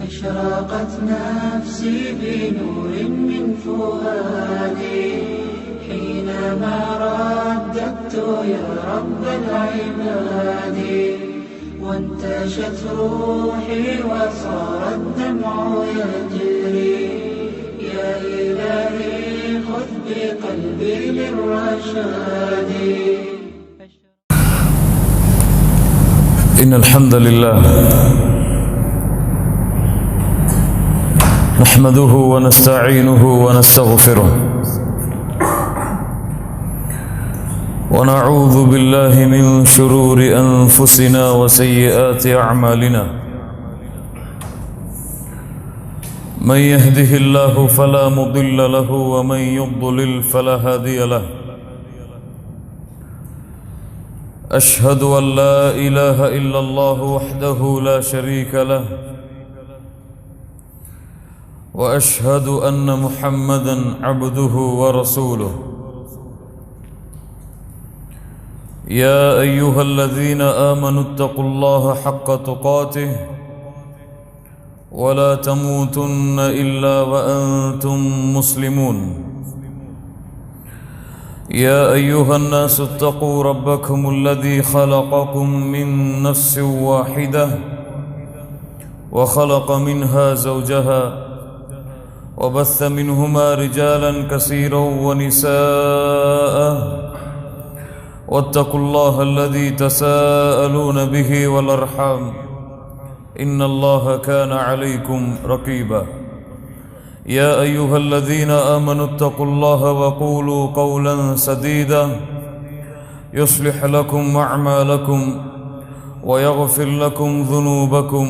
أشرقت نفسي بنور من فؤادي حينما رددت يا رب العباد وانتشت روحي وصار الدمع يجري يا إلهي خذ بقلبي للرشاد. إن الحمد لله نحمده ونستعينه ونستغفره ونعوذ بالله من شرور أنفسنا وسيئات أعمالنا من يهده الله فلا مضل له ومن يضلل فلا هادي له. أشهد أن لا إله إلا الله وحده لا شريك له وأشهد أن محمدًا عبده ورسوله. يا أيها الذين آمنوا اتقوا الله حق تقاته ولا تموتن إلا وأنتم مسلمون. يا أيها الناس اتقوا ربكم الذي خلقكم من نفس واحدة وخلق منها زوجها وبث منهما رجالا كثيرا ونساء واتقوا الله الذي تساءلون به والأرحام إن الله كان عليكم رقيبا. يا أيها الذين آمنوا اتقوا الله وقولوا قولا سديدا يصلح لكم أعمالكم ويغفر لكم ذنوبكم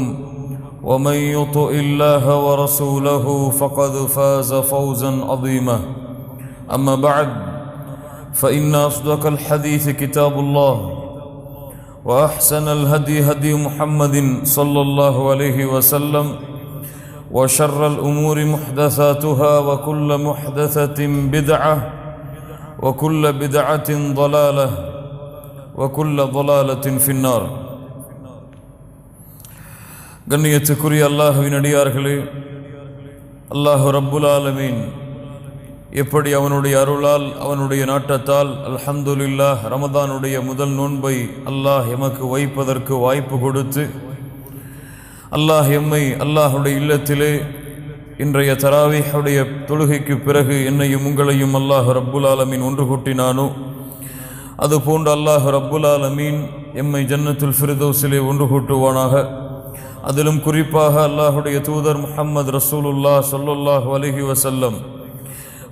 ومن يطع الله ورسوله فقد فاز فوزا عظيما. أما بعد فإن أصدق الحديث كتاب الله وأحسن الهدي هدي محمد صلى الله عليه وسلم وشر الأمور محدثاتها وكل محدثة بدعة وكل بدعة ضلالة وكل ضلالة في النار. கண்ணியத்துக்குரிய அல்லாஹ்வின் அடியார்களே, அல்லாஹ் ரப்புல் ஆலமீன் எப்படி அவனுடைய அருளால் அவனுடைய நாட்டத்தால் அல்ஹம்துலில்லாஹ் ரமதானுடைய முதல் நோன்பை அல்லாஹ் எமக்கு வைப்பதற்கு வாய்ப்பு கொடுத்து அல்லாஹ் எம்மை அல்லாஹுடைய இல்லத்திலே இன்றைய தராவீஹுடைய தொழுகைக்கு பிறகு என்னையும் உங்களையும் அல்லாஹ் ரப்புல் ஆலமீன் ஒன்று கூட்டினானோ அதுபோன்று அல்லாஹ் ரப்புல் ஆலமீன் எம்மை ஜன்னத்துல் ஃபிர்தௌஸிலே ஒன்று கூட்டுவானாக. அதிலும் குறிப்பாக அல்லாஹுடைய தூதர் முஹம்மது ரசூலுல்லாஹ் ஸல்லல்லாஹு அலைஹி வஸல்லம்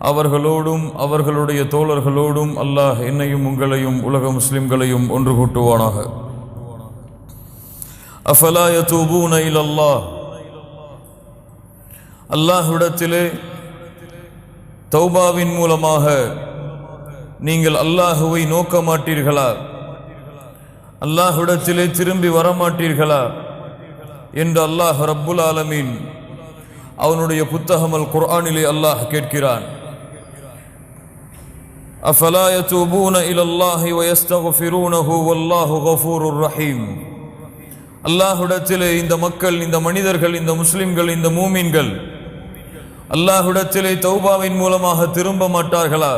அவர்களோடும் அவர்களுடைய தோழர்களோடும் அல்லாஹ் என்னையும் உங்களையும் உலக முஸ்லிம்களையும் ஒன்று கூட்டுவானாக. அஃபலா யதூபூன இலல்லாஹ், அல்லாஹ்விடத்திலே தௌபாவின் மூலமாக நீங்கள் அல்லாஹுவை நோக்க மாட்டீர்களா, அல்லாஹ்விடத்திலே திரும்பி வரமாட்டீர்களா என்று அல்லாஹ் ரப்புல் ஆலமீன் அவனுடைய புத்தகம் அல் குர்ஆனிலே அல்லாஹ் கேட்கிறான். அஃபலா யதூபூன இலல்லாஹி வயஸ்தக்ஃபிரூனஹு வல்லாஹு கஃபூருர் ரஹீம். அல்லாஹ்விடத்திலே இந்த மக்கள், இந்த மனிதர்கள், இந்த முஸ்லிம்கள், இந்த மூமின்கள் அல்லாஹ்விடத்திலே தௌபாவின் மூலமாக திரும்ப மாட்டார்களா,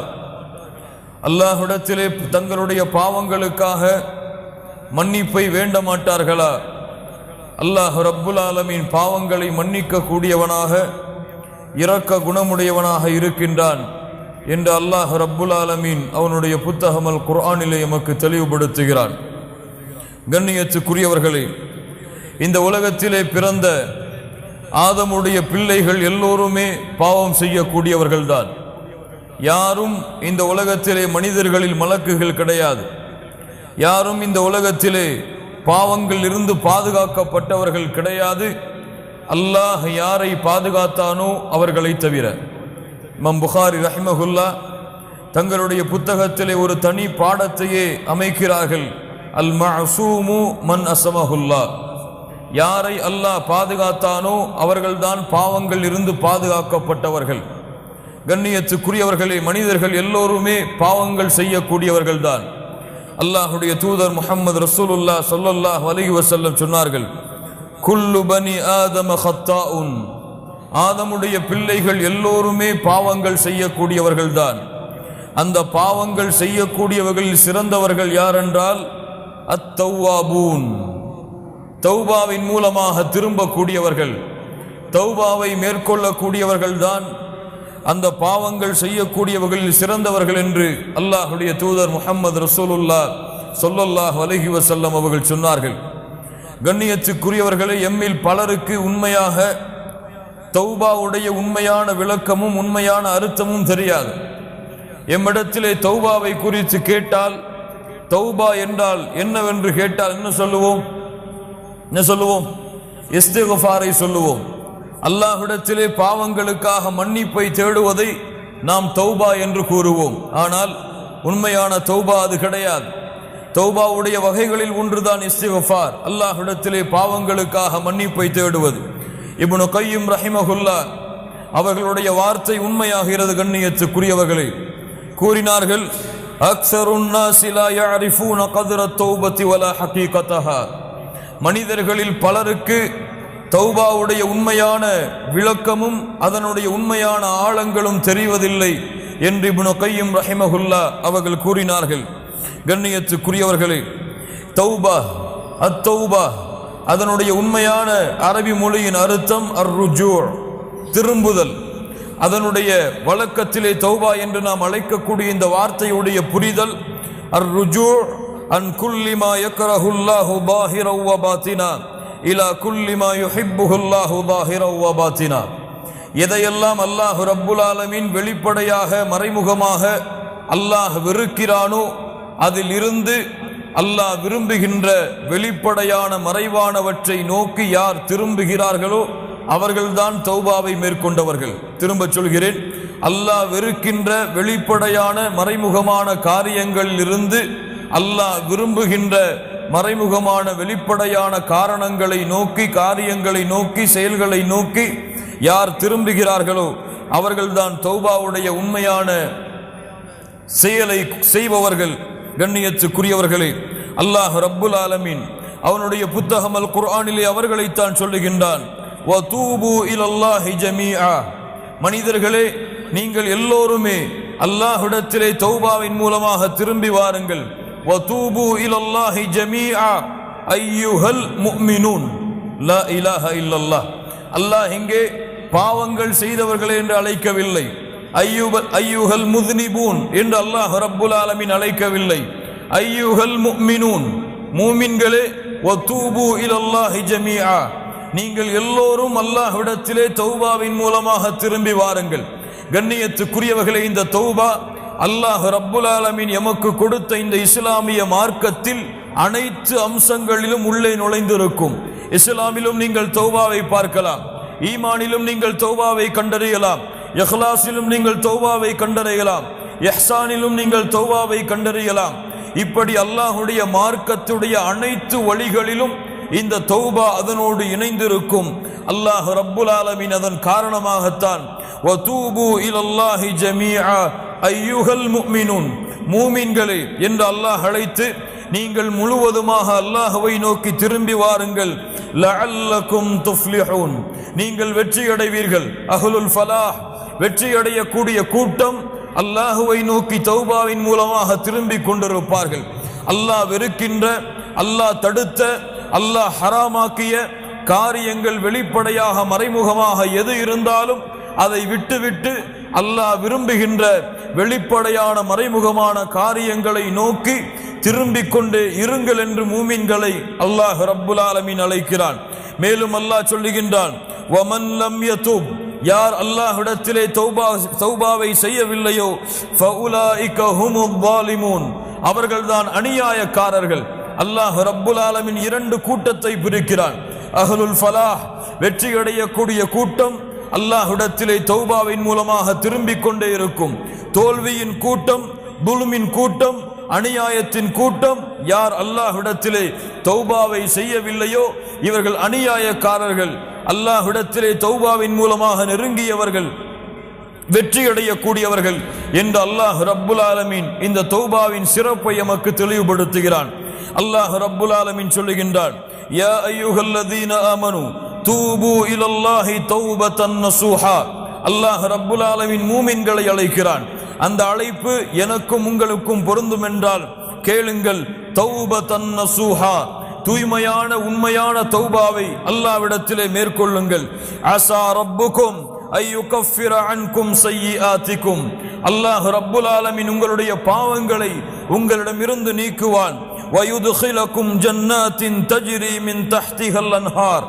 அல்லாஹ்விடத்திலே தங்களுடைய பாவங்களுக்காக மன்னிப்பை வேண்ட மாட்டார்களா? அல்லாஹ் ரப்புல் ஆலமீன் பாவங்களை மன்னிக்க கூடியவனாக இரக்க குணமுடையவனாக இருக்கின்றான் என்று அல்லாஹ் ரப்புல் ஆலமீன் அவனுடைய புத்தகம் அல் குர்ஆனிலே எமக்கு தெளிவுபடுத்துகிறான். கண்ணியத்துக்குரியவர்களே, இந்த உலகத்திலே பிறந்த ஆதமுடைய பிள்ளைகள் எல்லோருமே பாவம் செய்யக்கூடியவர்கள்தான். யாரும் இந்த உலகத்திலே மனிதர்களில் மலக்குகள் கிடையாது. யாரும் இந்த உலகத்திலே பாவங்கள் இருந்து பாதுகாக்கப்பட்டவர்கள் கிடையாது. அல்லாஹ் யாரை பாதுகாத்தானோ அவர்களை தவிர. இமாம் புகாரி ரஹிமஹுல்லா தங்களுடைய புத்தகத்திலே ஒரு தனி பாடத்தையே அமைக்கிறார்கள். அல் மஅசூமு மன் அஸமஹுல்லா, யாரை அல்லாஹ் பாதுகாத்தானோ அவர்கள்தான் பாவங்கள் இருந்து பாதுகாக்கப்பட்டவர்கள். கண்ணியத்துக்குரியவர்களே, மனிதர்கள் எல்லோருமே பாவங்கள் செய்யக்கூடியவர்கள்தான். அல்லாஹுடைய தூதர் முஹம்மது ரசூலுல்லாஹ் ஸல்லல்லாஹு அலைஹி வஸல்லம் சொன்னார்கள், குல்லு பனி ஆதம ஹத்தாஉன், ஆதமுடைய பிள்ளைகள் எல்லோருமே பாவங்கள் செய்யக்கூடியவர்கள்தான். அந்த பாவங்கள் செய்யக்கூடியவர்களில் சிறந்தவர்கள் யார் என்றால் அத்தௌவாபூன், தௌபாவின் மூலமாக திரும்பக்கூடியவர்கள், தௌபாவை மேற்கொள்ளக்கூடியவர்கள் தான் அந்த பாவங்கள் செய்யக்கூடியவர்களில் சிறந்தவர்கள் என்று அல்லாஹுடைய தூதர் முஹம்மது ரசூலுல்லாஹ் ஸல்லல்லாஹு அலைஹி வஸல்லம் அவர்கள் சொன்னார்கள். கண்ணியத்துக்குரியவர்களை, எம்மில் பலருக்கு உண்மையாக தௌபாவுடைய உண்மையான விளக்கமும் உண்மையான அர்த்தமும் தெரியாது. எம்மிடத்திலே தௌபாவை குறித்து கேட்டால், தௌபா என்றால் என்னவென்று கேட்டால் என்ன சொல்லுவோம்? இஸ்திக்ஃபாரை சொல்லுவோம். அல்லாஹ்விடத்திலே பாவங்களுக்காக மன்னிப்பை தேடுவதை நாம் தௌபா என்று கூறுவோம். ஆனால் உண்மையான தௌபா அது கிடையாது. தௌபாவுடைய வகைகளில் ஒன்றுதான் இஸ்திக்ஃபார், அல்லாஹ்விடத்திலே பாவங்களுக்காக மன்னிப்பை தேடுவது. இப்னு கய்யிம் ரஹிமஹுல்லாஹ் அவர்களுடைய வார்த்தை உண்மையாகிறது. கண்ணியத்துக்குரியவர்களே, கூறினார்கள், அக்ஸருன் நாஸி லா யஅரிஃபூன கத்ர தௌபத்தி வலா ஹகீகதஹா, மனிதர்களில் பலருக்கு தௌபாவுடைய உண்மையான விளக்கமும் அதனுடைய உண்மையான ஆழங்களும் தெரிவதில்லை என்று இப்னு கய்யிம் ரஹிமஹுல்லாஹ் அவர்கள் கூறினார்கள். கண்ணியத்துக்குரியவர்களே, தௌபா, அத்தௌபா, அதனுடைய உண்மையான அரபி மொழியின் அர்த்தம் அர்ருஜூ, திரும்புதல். அதனுடைய வழக்கத்திலே தௌபா என்று நாம் அழைக்கக்கூடிய இந்த வார்த்தையுடைய புரிதல் அர்ருஜூ அன் குல்லி மா யக்ரஹுல்லாஹு ظاهرا وباطنا இலா குல்லி மா யுஹிப்புஹுல்லாஹு ظاهرا وباطنا. எதையெல்லாம் அல்லாஹ் ரப்புல் ஆலமீன் வெளிப்படையாக மறைமுகமாக அல்லாஹ் வெறுக்கிறானோ அதில் இருந்து அல்லாஹ் விரும்புகின்ற வெளிப்படையான மறைவானவற்றை நோக்கி யார் திரும்புகிறார்களோ அவர்கள்தான் தௌபாவை மேற்கொண்டவர்கள். திரும்ப சொல்கிறேன், அல்லாஹ் வெறுக்கின்ற வெளிப்படையான மறைமுகமான காரியங்களில் இருந்து அல்லாஹ் விரும்புகின்ற மறைமுகமான வெளிப்படையான காரணங்களை நோக்கி, காரியங்களை நோக்கி, செயல்களை நோக்கி யார் திரும்புகிறார்களோ அவர்கள்தான் தௌபாவுடைய உண்மையான செயலை செய்பவர்கள். கண்ணியத்துக்குரியவர்களே, அல்லாஹ் ரப்புல் ஆலமீன் அவனுடைய புத்தகம் அல் குர்ஆனிலே அவர்களைத்தான் சொல்லுகின்றான், வதூபு இலல்லாஹி ஜமீஆ, மனிதர்களே நீங்கள் எல்லோருமே அல்லாஹ்விடத்திலே தௌபாவின் மூலமாக திரும்பி வாருங்கள். வதூபு இலல்லாஹி ஜமீஆ அய்யுஹல் முஃமினூன் லா இலாஹ இல்லல்லாஹ். அல்லாஹ் இங்கே பாவங்கள் செய்தவர்களே என்று அழைக்கவில்லை, ஐயுஹல் முஸ்னிபூன் என்று அல்லாஹ் ரப்புல் ஆலமீன் அழைக்கவில்லை. ஐயுஹல் முஃமினூன், மூமின்களே, வதூபு இலல்லாஹி ஜமீஆ, நீங்கள் எல்லோரும் அல்லாஹ்விடத்திலே தௌபாவின் மூலமாக திரும்பி வாருங்கள். கண்ணியத்துக்குரியவர்களே, இந்த தௌபா அல்லாஹ் ரப்புல் ஆலமீன் எமக்கு கொடுத்த இந்த இஸ்லாமிய மார்க்கத்தில் அனைத்து அம்சங்களிலும் உள்ளே நுழைந்திருக்கும். இஸ்லாமிலும் நீங்கள் தௌபாவை பார்க்கலாம், ஈமானிலும் நீங்கள் தௌபாவை கண்டறியலாம், இஹ்லாஸிலும் நீங்கள் தௌபாவை கண்டறியலாம், இஹ்சானிலும் நீங்கள் தௌபாவை கண்டறியலாம். இப்படி அல்லாஹ்வுடைய மார்க்கத்துடைய அனைத்து வழிகளிலும் இந்த தௌபா அதனோடு இணைந்திருக்கும். அல்லாஹ் ரப்புல் ஆலமீன் அதன் காரணமாகத்தான் வதூபு இலல்லாஹி ஜமீஆ அய்யுஹல் முஃமினூன், மூமின்களே என்று அல்லாஹ் அழைத்து நீங்கள் முழுவதுமாக அல்லாஹ்வை நோக்கி திரும்பி வாருங்கள். லஅல்லகும் துஃப்லிஹூன், நீங்கள் வெற்றி அடைவீர்கள். அஹ்லுல் ஃபலாஹ், வெற்றி அடையக்கூடிய கூட்டம் அல்லாஹ்வை நோக்கி தௌபாவின் மூலமாக திரும்பி கொண்டிருப்பார்கள். அல்லாஹ் வெறுக்கின்ற, அல்லாஹ் தடுத்த, அல்லாஹ் ஹராமாக்கிய காரியங்கள் வெளிப்படையாக மறைமுகமாக எது இருந்தாலும் அதை விட்டுவிட்டு அல்லாஹ் விரும்புகின்ற வெளிப்படையான மறைமுகமான காரியங்களை நோக்கி திரும்பிக் கொண்டே இருங்கள் என்று மூமின்களை அல்லாஹ் ரப்புல் ஆலமீன் அழைக்கிறான். மேலும் அல்லாஹ் சொல்லுகின்றான், வமன் லம் யதுப், யார் அல்லாஹ்விடத்திலே தௌபாவை செய்யவில்லையோ ஃபஉலாயிக ஹுமுல் ஸாலிமூன், அவர்கள்தான் அநியாயக்காரர்கள். அல்லாஹ் ரப்புல் ஆலமீன் இரண்டு கூட்டத்தை பிரிக்கிறான். அஹ்லுல் ஃபலாஹ், வெற்றி அடையக்கூடிய கூட்டம் அல்லாஹ்விடத்திலே தௌபாவின் மூலமாக திரும்பிக் கொண்டே இருக்கும். தோல்வியின் கூட்டம், துல்மின் கூட்டம், அநியாயத்தின் கூட்டம், யார் அல்லாஹ்விடத்திலே தௌபாவை செய்யவில்லையோ இவர்கள் அநியாயக்காரர்கள். அல்லாஹ்விடத்திலே தௌபாவின் மூலமாக நெருங்கியவர்கள் வெற்றி அடையக்கூடியவர்கள் என்று அல்லாஹ் ரப்புல் ஆலமீன் இந்த தௌபாவின் சிறப்பை எமக்கு தெளிவுபடுத்துகிறான். அல்லாஹ் ரப்புல் ஆலமீன் சொல்லுகின்றான், யா அய்யுஹல்லதீன ஆமனு தூபு இலல்லாஹி தௌபத்தன் நஸூஹா. அல்லாஹ் ரப்புல் ஆலமீன் மூமின்களை அழைக்கிறான். அந்த அழைப்பு எனக்கும் உங்களுக்கும் பொருந்தும் என்றால் கேளுங்கள். தௌபத்தன் நஸூஹா, தூய்மையான உண்மையான தௌபாவை அல்லாஹ்விடத்திலே மேற்கொள்ளுங்கள். அஸா ரப்புக்கும் ஐயுகஃபிர அன்கும் ஸய்யிஆத்திக்கும். அல்லாஹ் ரப்புல் ஆலமீன் உங்களுடைய பாவங்களை உங்களிடமிருந்து நீக்குவான். வயுத்கிலக்கும் ஜன்னாத்தின் தஜ்ரி மின் தஹ்திஹல் அன்ஹார்,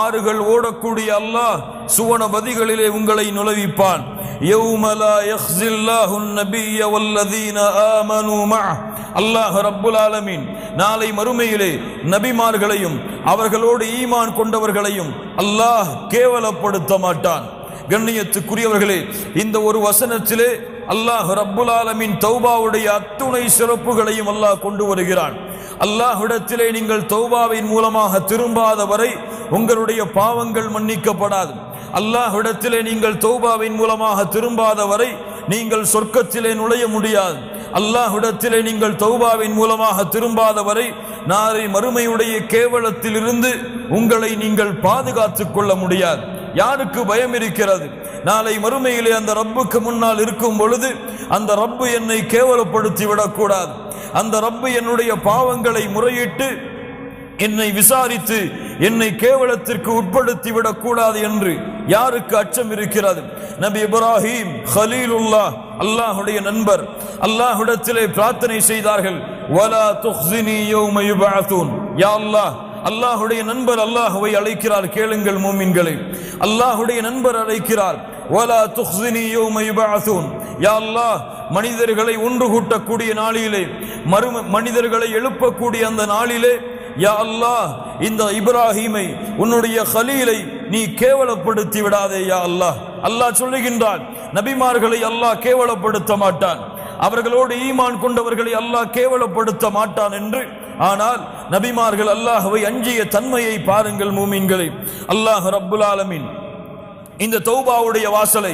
ஆறுகள் ஓடக்கூடிய அல்லாஹ் சுவனபதிகளிலே உங்களை நுழைவிப்பான். யௌம லா யக்ஸில்லாஹுன் நபிய்ய வல்லதீன ஆமனூ மஅஹ். அல்லாஹ் ரப்புல் ஆலமீன் நாளை மறுமையிலே நபிமார்களையும் அவர்களோடு ஈமான் கொண்டவர்களையும் அல்லாஹ் கேவலப்படுத்த மாட்டான். கண்ணியத்துக்குரியவர்களே, இந்த ஒரு வசனத்திலே அல்லாஹ் ரப்புல் ஆலமீன் தௌபாவுடைய அத்துணை சிறப்புகளையும் அல்லாஹ் கொண்டு வருகிறான். அல்லாஹ்விடத்திலே நீங்கள் தௌபாவின் மூலமாக திரும்பாத வரை உங்களுடைய பாவங்கள் மன்னிக்கப்படாது. அல்லாஹ்விடத்திலே நீங்கள் தௌபாவின் மூலமாக திரும்பாத வரை நீங்கள் சொர்க்கத்திலே நுழைய முடியாது. அல்லாஹ்விடத்திலே நீங்கள் தௌபாவின் மூலமாக திரும்பாத வரை நாளை மறுமையுடைய கேவலத்திலிருந்து உங்களை நீங்கள் பாதுகாத்துக் கொள்ள முடியாது. யாருக்கு பயம் இருக்கிறது? நாளை மறுமையிலே அந்த ரப்புக்கு முன்னால் இருக்கும் பொழுது அந்த ரப்பு என்னை கேவலப்படுத்தி விடக்கூடாது, அந்த ரப்பு என்னுடைய பாவங்களை முறையிட்டு என்னை விசாரித்து என்னை கேவலத்திற்கு உட்படுத்தி விடக்கூடாது என்று யாருக்கு அச்சம் இருக்கிறது? நபி இப்ராஹிம் கலீலுல்லாஹ், அல்லாஹுடைய நண்பர், அல்லாஹ்விடத்திலே பிரார்த்தனை செய்தார்கள். வலா துக்ஸினி யௌம யுபஅஸூன். யா அல்லாஹ், அல்லாஹுடைய நண்பர் அல்லாஹ்வை அழைக்கிறார். கேளுங்கள் மூமின்களே, அல்லாஹுடைய நண்பர் அழைக்கிறார். வலா துக்ஸினி யௌம யுபஅஸூன். யா அல்லாஹ், மனிதர்களை ஒன்று கூட்டக்கூடிய நாளிலே, மனிதர்களை எழுப்பக்கூடிய அந்த நாளிலே, யா அல்லாஹ், இந்த இப்ராஹீமை உன்னுடைய கலீலை நீ கேவலப்படுத்தி விடாதே யா அல்லாஹ். அல்லாஹ் சொல்லுகின்றான், நபிமார்களை அல்லாஹ் கேவலப்படுத்த மாட்டான், அவர்களோடு ஈமான் கொண்டவர்களை அல்லாஹ் கேவலப்படுத்த மாட்டான் என்று. ஆனால் நபிமார்கள் அல்லாஹ்வை அஞ்சிய தன்மையை பாருங்கள் மூமின்களே. அல்லாஹ் ரப்புல் ஆலமீன் இந்த தௌபாவுடைய வாசலை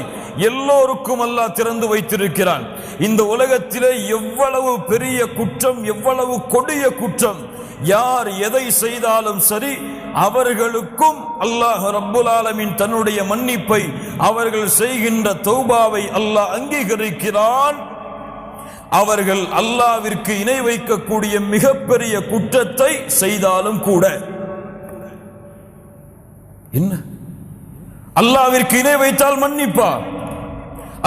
எல்லோருக்கும் அல்லாஹ் திறந்து வைத்திருக்கிறான். இந்த உலகத்திலே எவ்வளவு பெரிய குற்றம், எவ்வளவு கொடிய குற்றம், யார் எதை செய்தாலும் சரி, அவர்களுக்கும் அல்லாஹ் ரப்புல் ஆலமீன் தன்னுடைய மன்னிப்பை, அவர்கள் செய்கின்ற தௌபாவை அல்லாஹ் அங்கீகரிக்கிறான். அவர்கள் அல்லாஹ்விற்கு இணை வைக்கக்கூடிய மிகப்பெரிய குற்றத்தை செய்தாலும் கூட. என்ன? அல்லாஹ்விற்கு இணை வைத்தால் மன்னிப்பார்.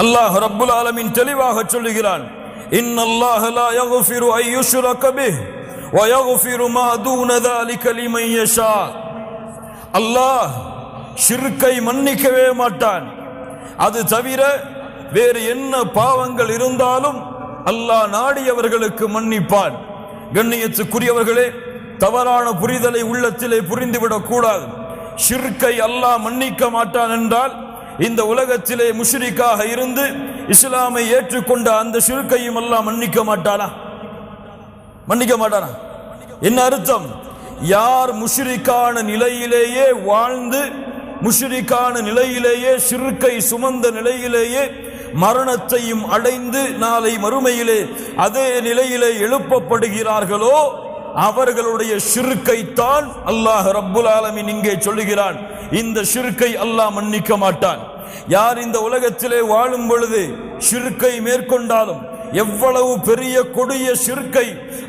அல்லாஹ் ரப்புல் ஆலமீன் தெளிவாக சொல்லுகிறான், இன்னல்லாஹ லா யக்ஃபிரு அன் யுஷ்ரக பிஹி வ யக்ஃபிரு மா தூன ذلك லிமன் யஷா. அல்லாஹ் ஷிர்க்கை மன்னிக்கவே மாட்டான். அது தவிர வேறு என்ன பாவங்கள் இருந்தாலும் அல்லாஹ் நாடியவர்களுக்கு மன்னிப்பான். கண்ணியத்துக்குரியவர்களே, தவறான புரிதலை உள்ளத்திலே புரிந்துவிடக் கூடாது. ஷிர்க்கை அல்லாஹ் மன்னிக்க மாட்டான் என்றால் இந்த உலகத்திலே முஷ்ரிக்காக இருந்து இஸ்லாமை ஏற்றுக்கொண்ட அந்த ஷிர்க்கையும் அல்லாஹ் மன்னிக்க மாட்டானா? மன்னிக்க மாட்டானா? என்ன அர்த்தம்? யார் முஷ்ரிக்கான நிலையிலேயே வாழ்ந்து, முஷ்ரிக்கான நிலையிலேயே, ஷிர்க்கை சுமந்த நிலையிலேயே மரணத்தையும் அடைந்து நாளை மறுமையிலே அதே நிலையிலே எழுப்பப்படுகிறார்களோ அவர்களுடைய ஷிர்க்கை தான் அல்லாஹ் ரப்புல் ஆலமீன் இங்கே சொல்லுகிறான், இந்த ஷிர்க்கை அல்லாஹ் மன்னிக்க மாட்டான். யார் இந்த உலகத்திலே வாழும் பொழுது ஷிர்க்கை மேற்கொண்டாலும், எவ்வளவு பெரிய கொடிய ஷிர்க்கை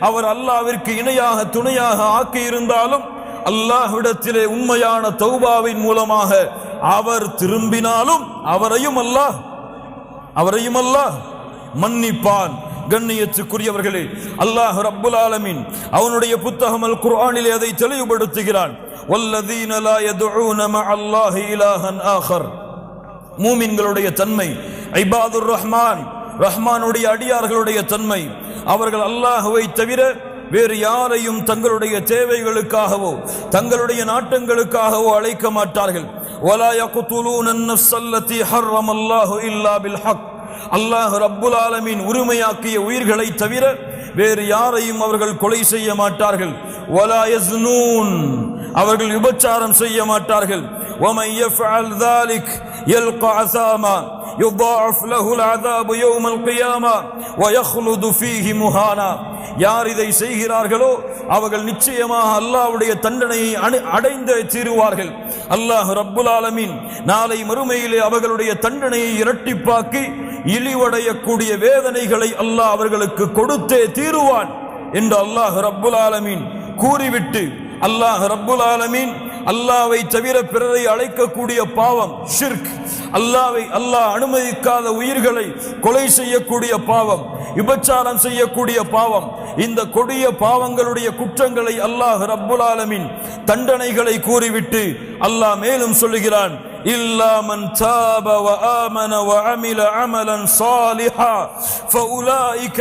அவர் அல்லாஹ்விற்கு இணையாக துணையாக ஆக்கி இருந்தாலும், அல்லாஹ்விடத்திலே உண்மையான தௌபாவின் மூலமாக அவர் திரும்பினாலும் அவரையும் அல்லாஹ் மன்னிப்பான். கண்ணியத்துக்குரியவர்களே, அல்லாஹ் ரப்புல் ஆலமீன் அவனுடைய புத்தகம் அல் குர்ஆனிலே அதை தெளிவுபடுத்துகிறான். வல்லதீன லா யதுஊன மஅல்லாஹி இலாஹன் ஆகர். மூமின்களுடைய தன்மை, இபாதுர் ரஹ்மான், ரஹ்மானுடைய அடியார்களுடைய தன்மை, அவர்கள் அல்லாஹ்வை தவிர வேறு யாரையும் தங்களுடைய தேவைகளுக்காகவோ தங்களுடைய நாட்டங்களுக்காகவோ அழைக்க மாட்டார்கள். வலா யக்துலூன அன்-நஃப்ஸ அல்லதி ஹர்ரமல்லாஹு இல்லா பில் ஹக். அல்லாஹ் ரப்புல் ஆலமீன் உரிமையாக்கிய உயிர்களை தவிர வேறு யாரையும் அவர்கள் கொலை செய்ய மாட்டார்கள். வலா யஸ்னூன், அவர்கள் விபச்சாரம் செய்ய மாட்டார்கள். வமன் யஃஅல் ذلك யல்கா அஸாமா யுதாஃப் லஹுல் அஸாபு யௌமல் கியாமா வ யக்லுது ஃபீஹி முஹானா. யார் இதை செய்கிறார்களோ அவர்கள் நிச்சயமாக அல்லாஹ்வுடைய தண்டனையை அடைந்தே தீருவார்கள். அல்லாஹ் ரப்புல் ஆலமீன் நாளை மறுமையிலே அவர்களுடைய தண்டனையை இரட்டிப்பாக்கி இழிவடையக்கூடிய வேதனைகளை அல்லாஹ் அவர்களுக்கு கொடுத்தே தீருவான் என்று அல்லாஹ் ரப்புல் ஆலமீன் கூறிவிட்டு, அல்லாஹ் ரப்புல் ஆலமீன் அல்லாஹ்வை தவிர பிறரை அழைக்கக்கூடிய பாவம் ஷிர்க், அல்லாஹ் அனுமதிக்காத உயிர்களை கொலை செய்யக்கூடிய பாவம், விபச்சாரம் செய்யக்கூடிய பாவம், இந்த கொடிய பாவங்களுடைய குற்றங்களை அல்லாஹ் ரப்புல் ஆலமீன் தண்டனைகளை கூறிவிட்டு அல்லாஹ் மேலும் சொல்லுகிறான், இல்லா மன் தாப வ ஆமன வ அமில அமலன் சாலிஹா ஃபஉலாயிக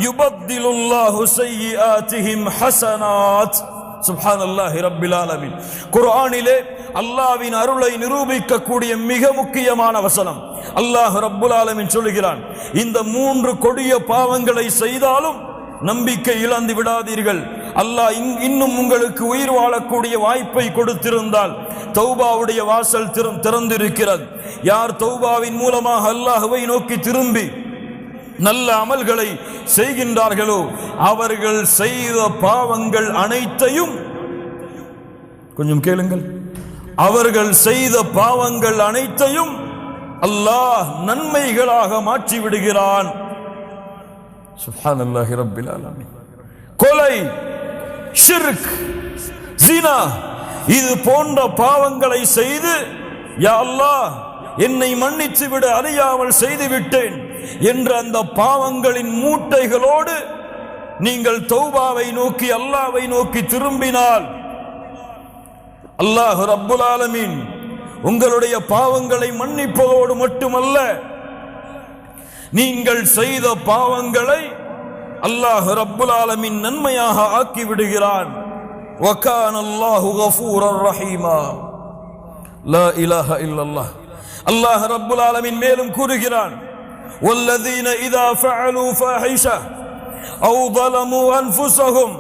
யுபத்திலுல்லாஹு ஸய்யிஆத்திஹிம் ஹஸனாத். சுப்ஹானல்லாஹி ரப்பில் ஆலமீன். குர்ஆனிலே அல்லாஹ்வின் அருளை நிரூபிக்கக்கூடிய மிக முக்கியமான வசனம். அல்லாஹ் ரப்புல் ஆலமீன் சொல்லுகிறான், இந்த 3 கொடிய பாவங்களை செய்தாலும் நம்பிக்கை இழந்து விடாதீர்கள். அல்லாஹ் இன்னும் உங்களுக்கு உயிர் வாழக்கூடிய வாய்ப்பை கொடுத்திருந்தால் தௌபாவுடைய வாசல் திறந்திருக்கிறது. யார் தௌபாவின் மூலமாக அல்லாஹ்வை நோக்கி திரும்பி நல்ல அமல்களை செய்கின்றார்களோ அவர்கள் செய்த பாவங்கள் அனைத்தையும், கொஞ்சம் கேளுங்கள், அவர்கள் செய்த பாவங்கள் அனைத்தையும் அல்லாஹ் நன்மைகளாக மாற்றி விடுகிறான். சுப்ஹானல்லாஹி ரப்பில் ஆலமீன். கொலை, ஷிர்க், ஜினா இது போன்ற பாவங்களை செய்து, யா அல்லாஹ் என்னை மன்னித்து விட, அறியாமல் செய்து விட்டேன் என்ற அந்த பாவங்களின் மூட்டைகளோடு நீங்கள் தௌபாவை நோக்கி அல்லாஹ்வை நோக்கி திரும்பினால் அல்லாஹ் ரப்புல் ஆலமீன் உங்களுடைய பாவங்களை மன்னிப்பதோடு மட்டுமல்ல, நீங்கள் செய்த பாவங்களை அல்லாஹ் ரப்புல் ஆலமீன் நன்மையாக ஆக்கி விடுகிறான். வகான அல்லாஹு கஃபூரர் ரஹீமா. லா இலாஹா இல்லல்லாஹ். அல்லாஹ் ரப்புல் ஆலமீன் மேலும் கூறுகிறான், வல்லதீன இதா ஃபஅலூ ஃபாஹிஷா அவ் ظلموا أنفسهم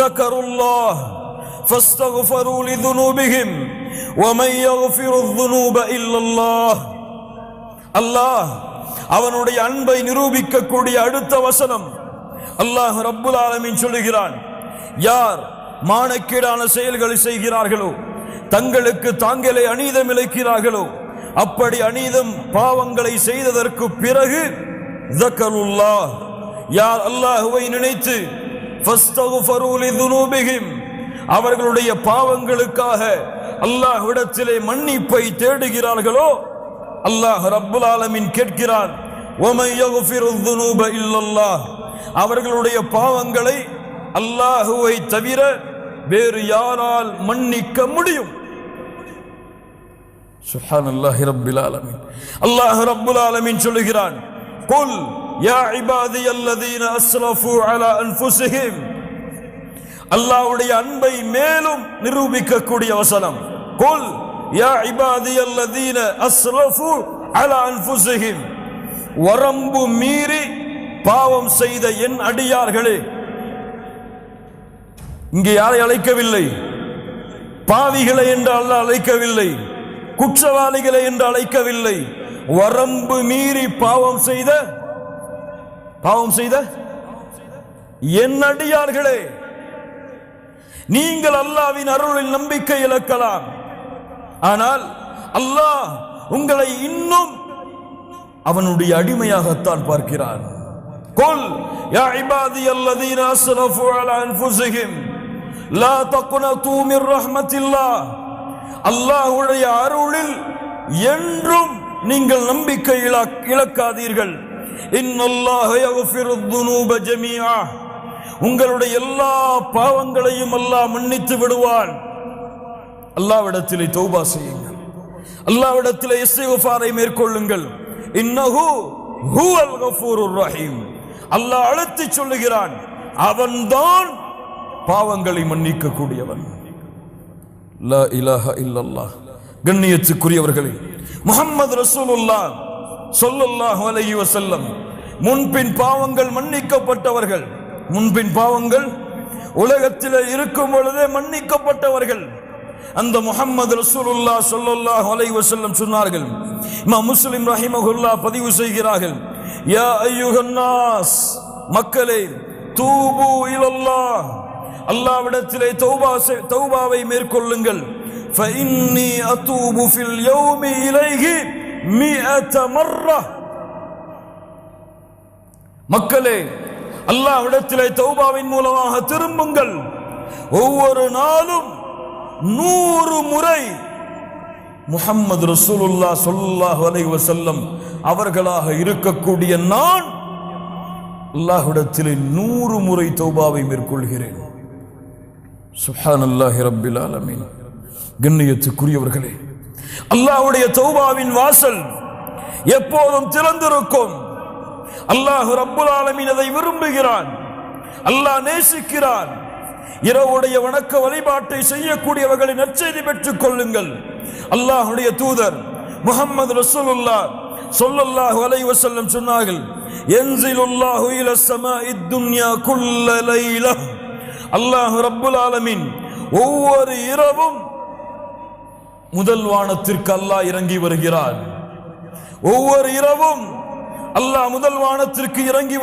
ذكروا الله فاستغفروا لذنوبهم ومن يغفر الذنوب إلا الله. அல்லாஹ் அவனுடைய அன்பை நிரூபிக்கக்கூடிய அடுத்த வசனம். அல்லாஹ் ரப்புல் ஆலமீன் சொல்லுகிறான், யார் மானக்கேடான செயல்களை செய்கிறார்களோ, தங்களுக்கு தாங்களே அநீதம் இழைக்கிறார்களோ, அப்படி அநீதம் பாவங்களை செய்ததற்கு பிறகு ذكروا யார் அல்லாஹ்வை நினைத்து ஃபஸ்தக்ஃபரு லிதுனூபிஹிம் அவர்களுடைய பாவங்களுக்காக அல்லாஹ்விடத்திலே மன்னிப்பை தேடுகிறார்களோ, அல்லாஹ் ரப்புல் ஆலமீன் கேட்கிறான், வமன் யக்ஃபிரு ذுனூப இல்லல்லாஹ் அவர்களுடைய பாவங்களை அல்லாஹ்வை தவிர வேறு யாரால் மன்னிக்க முடியும்? சுப்ஹானல்லாஹி ரப்பில் ஆலமீன். அல்லாஹ் ரப்புல் ஆலமீன் சொல்லுகிறான், குல் யா இபாதியல்லதீன அஸ்ரஃபு அலா அன்ஃபுஸிஹிம். அல்லாஹ்வுடைய அன்பை மேலும் நிரூபிக்கக்கூடிய வசனம். குல் யா இபாதியல்லதீன அஸ்ரஃபு அலா அன்ஃபுஸிஹிம். வரம்பு மீறி பாவம் செய்த என் அடியார்களே. இங்கே யாரை அழைக்கவில்லை, பாவிகளை என்று அல்லாஹ் அழைக்கவில்லை, குற்றவாளிகளை என்று அழைக்கவில்லை. வரம்பு மீறி பாவம் செய்த என் அடியார்களே, நீங்கள் அல்லாஹ்வின் அருளில் நம்பிக்கை இழக்கலாம், ஆனால் அல்லாஹ் உங்களை இன்னும் அவனுடைய அடிமையாகத்தான் பார்க்கிறான். குல் யா இபாதியல்லதீன அஸ்ரஃபு அலா அன்ஃபுஸிஹிம் லா தக்னது மிர் ரஹ்மத்தில்லாஹ். அல்லாஹ்வுடைய அருளில் என்றும் நீங்கள் நம்பிக்கை இழக்காதீர்கள். இன்னல்லாஹ யக்ஃபிரு ذுனூப ஜமீஆ. உங்களுடைய எல்லா பாவங்களையும் அல்லாஹ் மன்னித்து விடுவான். அல்லாஹ்விடத்திலே தௌபா செய்யுங்கள், அல்லாஹ்விடத்திலே இஸ்திக்ஃபாரை மேற்கொள்ளுங்கள். இன்னஹு ஹுவல் கஃபூருர் ரஹீம். அல்லாஹ் அழைத்து சொல்லுகிறான், அவன்தான் பாவங்களை மன்னிக்க கூடியவன். லா இலாஹா இல்லல்லாஹ். கண்ணியத்துக்குரியவர்களே, முஹம்மது ரசூலுல்லாஹ் ஸல்லல்லாஹு அலைஹி வஸல்லம் முன்பின் பாவங்கள் மன்னிக்கப்பட்டவர்கள். முன்பின் பாவங்கள் உலகத்தில் இருக்கும் பொழுதே மன்னிக்கப்பட்டவர்கள். அந்த முஹம்மது ரசூலுல்லாஹ் ஸல்லல்லாஹு அலைஹி வஸல்லம் சொன்னார்கள், இமாம் முஸ்லிம் ரஹிமஹுல்லாஹ் பதிவு செய்கிறார்கள், யா அய்யுஹன் நாஸ், மக்களே, தூபு இலல்லாஹ், அல்லாஹ்விடத்திலே தௌபாவை மேற்கொள்ளுங்கள். ஃபஇன்னி அதூபு ஃபில் யௌமி இலைஹி 100 மர்ரா. மக்களே, அல்லாஹ்விடத்திலே தௌபாவின் மூலமாக திரும்புங்கள். ஒவ்வொரு நாளும் 100 முறை முஹம்மது ரசூலுல்லாஹ் ஸல்லல்லாஹு அலைஹி வஸல்லம் அவர்களாக இருக்கக்கூடிய நான் அல்லாஹ்விடத்திலே 100 முறை தௌபாவை மேற்கொள்கிறேன். சுப்ஹானல்லாஹி ரப்பில் ஆலமீன். கண்ணியத்துக்குரியவர்களே, அல்லாஹ்வுடைய தௌபாவின் வாசல் எப்போதும் திறந்திருக்கும். அல்லாஹ் ரப்புல் ஆலமீன் அதை விரும்புகிறான், அல்லாஹ் நேசிக்கிறான். இரவுடைய வணக்க வழிபாட்டை செய்யக்கூடியவர்களை நற்செய்தி பெற்றுக் கொள்ளுங்கள். அல்லாஹ்வுடைய தூதர் முஹம்மது ரசூலுல்லாஹ் ஸல்லல்லாஹு அலைஹி வஸல்லம் சொன்னார்கள், யன்ஸிலுல்லாஹு இலா ஸமாஇத் துன்யா குல்ல லைலா. அல்லாஹ் ரப்புல் ஆலமீன் ஒவ்வொரு இரவும் முதல் வானத்திற்கு அல்லாஹ் இறங்கி வருகிறான். ஒவ்வொரு இரவும் அல்லாஹ் முதல் வானத்திற்கு இறங்கி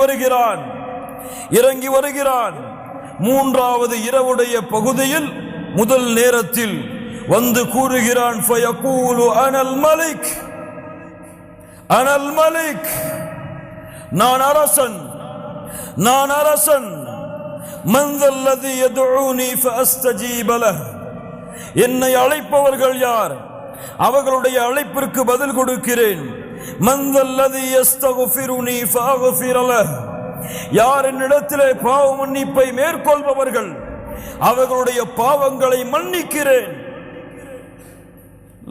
வருகிறான். மூன்றாவது இரவுடைய பகுதியில் முதல் நேரத்தில் வந்து கூறுகிறான், ஃபயகூலு அனல் மலிக், அனல் மலிக், நான் அரசன். மன் தல்லதி யதுஊனி ஃபஅஸ்தஜீப லஹ். என்னை அழைப்பவர்கள் யார்? அவர்களுடைய அழைப்பிற்கு பதில் கொடுக்கிறேன். மன் தல்லதி யஸ்தக்ஃபிருனி ஃபஅக்ஃபிர லஹ். யார் என்னிடத்திலே பாவ மன்னிப்பை மேற்கொள்பவர்கள் அவர்களுடைய பாவங்களை மன்னிக்கிறேன்.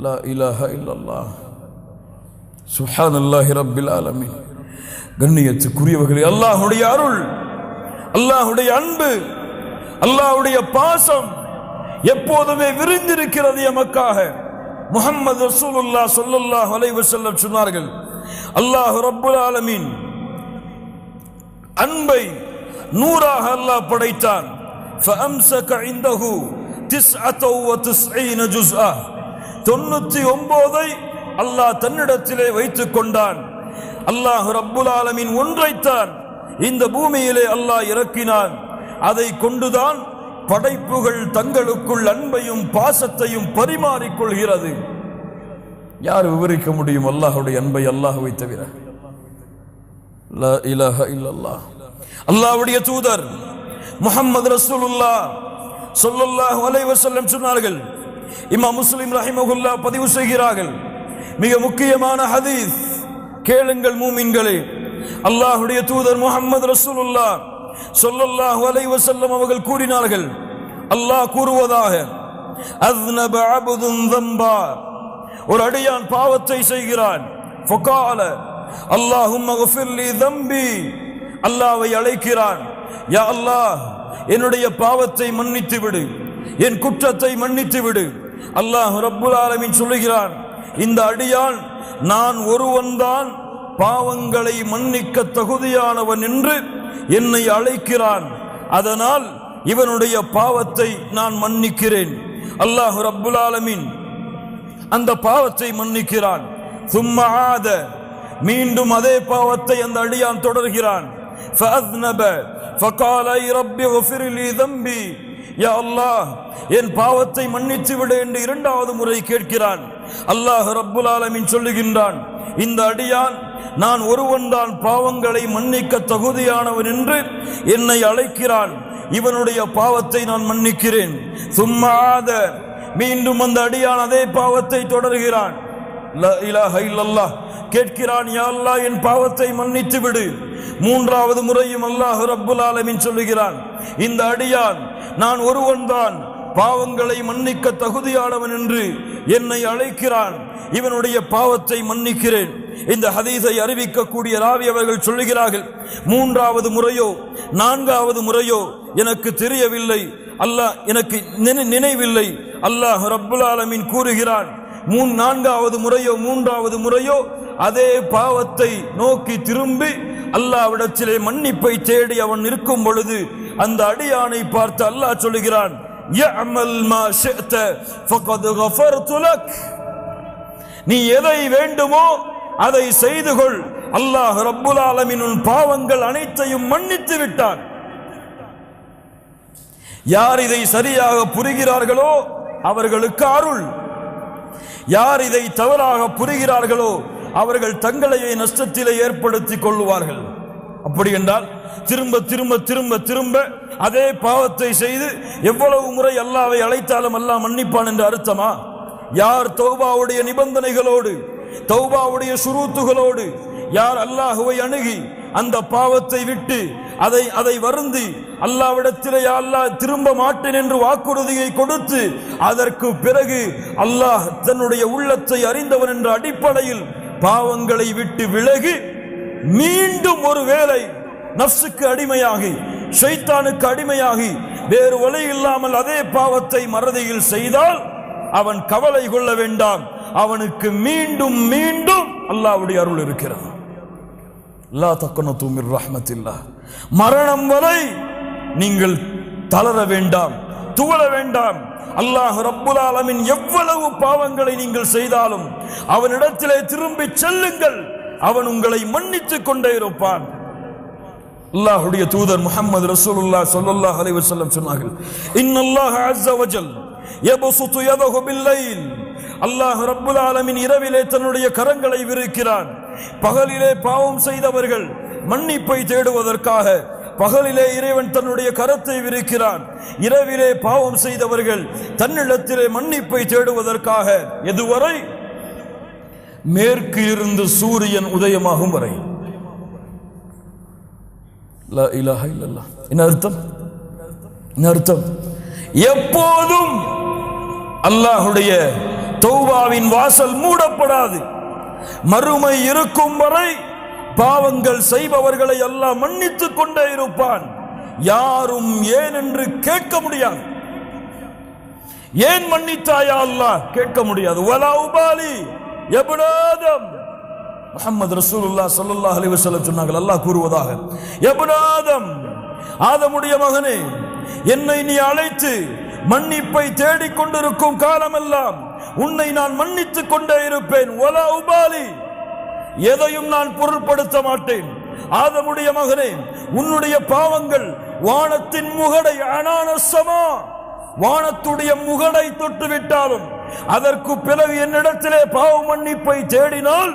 லா இலாஹ இல்லல்லாஹ். சுப்ஹானல்லாஹி ரப்பில் ஆலமீன். கண்ணியத்துக்குரியவர்களே, அல்லாஹ்வுடைய அருள், அல்லாஹ்வுடைய அன்பு, அல்லாஹ்வுடைய பாசம் எப்போதுமே விரிந்திருக்கிறது எமக்காக. முஹம்மது ரசூலுல்லாஹ் ஸல்லல்லாஹு அலைஹி வஸல்லம் சொன்னார்கள், அல்லாஹ் ரப்புல் ஆலமீன் அன்பை 100ஆக அல்லாஹ் படைத்தான். ஃபஅம்ஸக இன்தஹு 99 ஜுஸ்ஆ. 99ஐ அல்லாஹ் தன்னிடத்திலே வைத்துக் கொண்டான். அல்லாஹ் ரப்புல் ஆலமீன் ஒன்றைத்தான் இந்த பூமியிலே அல்லாஹ் இறக்கினான். அதை கொண்டுதான் படைப்புகள் தங்களுக்குள் அன்பையும் பாசத்தையும் பரிமாறிக்கொள்கிறது. யார் விவரிக்க முடியும் அல்லாஹ்வுடைய அன்பை அல்லாஹ்வை தவிர? லா இலாஹ இல்லல்லாஹ். அல்லாஹ்வுடைய தூதர் முஹம்மது ரசூலுல்லாஹ் ஸல்லல்லாஹு அலைஹி வஸல்லம் சொன்னார்கள், இமாம் முஸ்லிம் ரஹிமஹுல்லாஹ் பதிவு செய்கிறார்கள், மிக முக்கியமான ஹதீஸ், கேளுங்கள் மூமின்களே. அல்லாஹ்வுடைய தூதர் முஹம்மது ரசூலுல்லாஹ் ஸல்லல்லாஹு அலைஹி வஸல்லம் அவர்கள் கூறினார்கள், அல்லாஹ் கூறுவதாக, அஸ்னப அப்துன் ذنبا. ஒரு அடியான் பாவத்தை செய்கிறான். ஃபகால அல்லாஹும்ம ஃபிர் லி ذنبي. அல்லாஹ்வை அழைக்கிறான், யா அல்லாஹ் என்னுடைய பாவத்தை மன்னித்து விடு, என் குற்றத்தை மன்னித்து விடு. அல்லாஹ் ரப்புல் ஆலமீன் சொல்லுகிறான், இந்த அடியான் நான் ஒருவன்தான் பாவங்களை மன்னிக்க தகுதியானவன் என்று என்னை அழைக்கிறான், அதனால் இவனுடைய பாவத்தை நான் மன்னிக்கிறேன். அல்லாஹ் ரப்புல் ஆலமீன் அந்த பாவத்தை மன்னிக்கிறான். சும்ம ஆத, மீண்டும் அதே பாவத்தை அந்த அடியான் தொடர்கிறான். ஃபஅஸ்னப ஃபகால ரப்பி ஃபிர் லி ذنبي. யா அல்லாஹ் என் பாவத்தை மன்னித்து விடு என்று இரண்டாவது முறை கேட்கிறான். அல்லாஹ் ரப்புல் ஆலமீன் சொல்லுகின்றான், இந்த அடியான் நான் ஒருவன்தான் பாவங்களை மன்னிக்க தகுதியானவன் என்று என்னை அழைக்கிறான், இவனுடைய பாவத்தை நான் மன்னிக்கிறேன். சும்மா ஆத, மீண்டும் அந்த அடியான் அதே பாவத்தை தொடர்கிறான். லா இலாஹ இல்லல்லாஹ், கேட்கிறான், யா அல்லாஹ் என் பாவத்தை மன்னித்து விடு. மூன்றாவது முறையும் அல்லாஹ் ரப்புல் ஆலமீன் சொல்லுகிறான், இந்த அடியான் நான் ஒருவன்தான் பாவங்களை மன்னிக்க தகுதியானவன் என்று என்னை அழைக்கிறான், இவனுடைய பாவத்தை மன்னிக்கிறேன். இந்த ஹதீஸை அறிவிக்கக்கூடிய ராவி அவர்கள் சொல்லுகிறார்கள், மூன்றாவது முறையோ நான்காவது முறையோ எனக்கு தெரியவில்லை, அல்லாஹ் எனக்கு நினைவில்லை. அல்லாஹ் ரப்புல் ஆலமீன் கூறுகிறான், நான்காவது முறையோ மூன்றாவது முறையோ அதே பாவத்தை நோக்கி திரும்பி அல்லாஹ்விடத்திலே மன்னிப்பை தேடி அவன் இருக்கும் பொழுது அந்த அடியானை பார்த்து அல்லாஹ் சொல்லுகிறான், யஅமல் மா ஷிஅத ஃபகத் கஃபர்து லக். நீ எதை வேண்டுமோ அதை செய்து கொள், அல்லாஹ் ரப்புல் ஆலமீன் உன் பாவங்கள் அனைத்தையும் மன்னித்து விட்டான். யார் இதை சரியாக புரிகிறார்களோ அவர்களுக்கு அருள், யார் இதை தவறாக புரிகிறார்களோ அவர்கள் தங்களையே நஷ்டத்திலே ஏற்படுத்திக் கொள்வார்கள். அப்படி என்றால் திரும்ப திரும்ப திரும்ப திரும்ப அதே பாவத்தை செய்து எவ்வளவு முறை அல்லாஹ்வை அழைத்தாலும் அல்லாஹ் மன்னிப்பான் என்று அர்த்தமா? யார் தௌபாவுடைய நிபந்தனைகளோடு, தௌபாவுடைய ஷுரூத்துகளோடு யார் அல்லாஹ்வை அணுகி அந்த பாவத்தை விட்டு அதை வருந்தி அல்லாஹ்விடத்திலே யா அல்லாஹ் திரும்ப மாட்டேன் என்று வாக்குறுதியை கொடுத்து அதற்கு பிறகு அல்லாஹ் தன்னுடைய உள்ளத்தை அறிந்தவன் என்ற அடிப்படையில் பாவங்களை விட்டு விலகி மீண்டும் ஒரு வேளை நஃப்ஸுக்கு அடிமையாகி ஷைத்தானுக்கு அடிமையாகி வேறு வழி இல்லாமல் அதே பாவத்தை மறதியில் செய்தால் அவன் கவலை கொள்ள வேண்டாம், அவனுக்கு மீண்டும் மீண்டும் அல்லாஹ்வுடைய அருள் இருக்கிறது. லா தக்னது மிர் ரஹ்மத்தில்லாஹ், மரணம் வரை நீங்கள் தளர வேண்டாம், துவள வேண்டாம். அல்லாஹ் ரப்புல் ஆலமீன் எவ்வளவு பாவங்களை நீங்கள் செய்தாலும் அவனிடத்திலே திரும்பி செல்லுங்கள், அவன் உங்களை மன்னித்துக் கொண்டே இருப்பான். அல்லாஹ்வுடைய தூதர் முஹம்மது ரசூலுல்லாஹ் ஸல்லல்லாஹு அலைஹி வஸல்லம் சொன்னார்கள், இன்னல்லாஹ அஸ்ஸ வஜல் யப்சுது யதஹு பில்லைல், அல்லாஹ் ரப்புல் ஆலமீன் இரவிலே தன்னுடைய கரங்களை விரிக்கிறான். பகலிலே பாவம் செய்தவர்கள் மன்னிப்பை தேடுவதற்காக பகலிலே இறைவன் தன்னுடைய கரத்தை விரிக்கிறான், இரவிலே பாவம் செய்தவர்கள் தன்னிடத்திலே மன்னிப்பை தேடுவதற்காக. எதுவரை? மேற்கு இருந்து சூரியன் உதயமாகும் வரை. லா இலாஹ இல்லல்லாஹ். என்ன அர்த்தம்? என்ன அர்த்தம்? எப்போதும் அல்லாஹ்வுடைய தௌபாவின் வாசல் மூடப்படாது. மறுமை இருக்கும் வரை பாவங்கள் செய்பவர்களை அல்லாஹ் மன்னித்துக் கொண்டே இருப்பான். யாரும் ஏன் என்று கேட்க முடியாது. ஏன் மன்னித்தாயா அல்லாஹ் கேட்க முடியாது. வலா உபாலி இப்னு ஆதம், முஹம்மது ரசூலுல்லாஹ் ஸல்லல்லாஹு அலைஹி வஸல்லம் சொன்னார்கள், அல்லாஹ் கூறுவதாக, இப்னு ஆதம், ஆதமுடைய மகனே, என்னை நீ அழைத்து மன்னிப்பை தேடிக்கொண்டிருக்கும் காலமெல்லாம் உன்னை நான் மன்னித்துக் கொண்டே இருப்பேன். வலா உபாலி, எதையும் நான் பொருட்படுத்த மாட்டேன். ஆதமுடைய மகனே, உன்னுடைய பாவங்கள் வானத்தின் முகடை, அனானசமா, வானத்துடைய முகடை தொட்டுவிட்டாலும் அதற்கு பிறகு என்னிடத்திலே பாவ மன்னிப்பை தேடினால்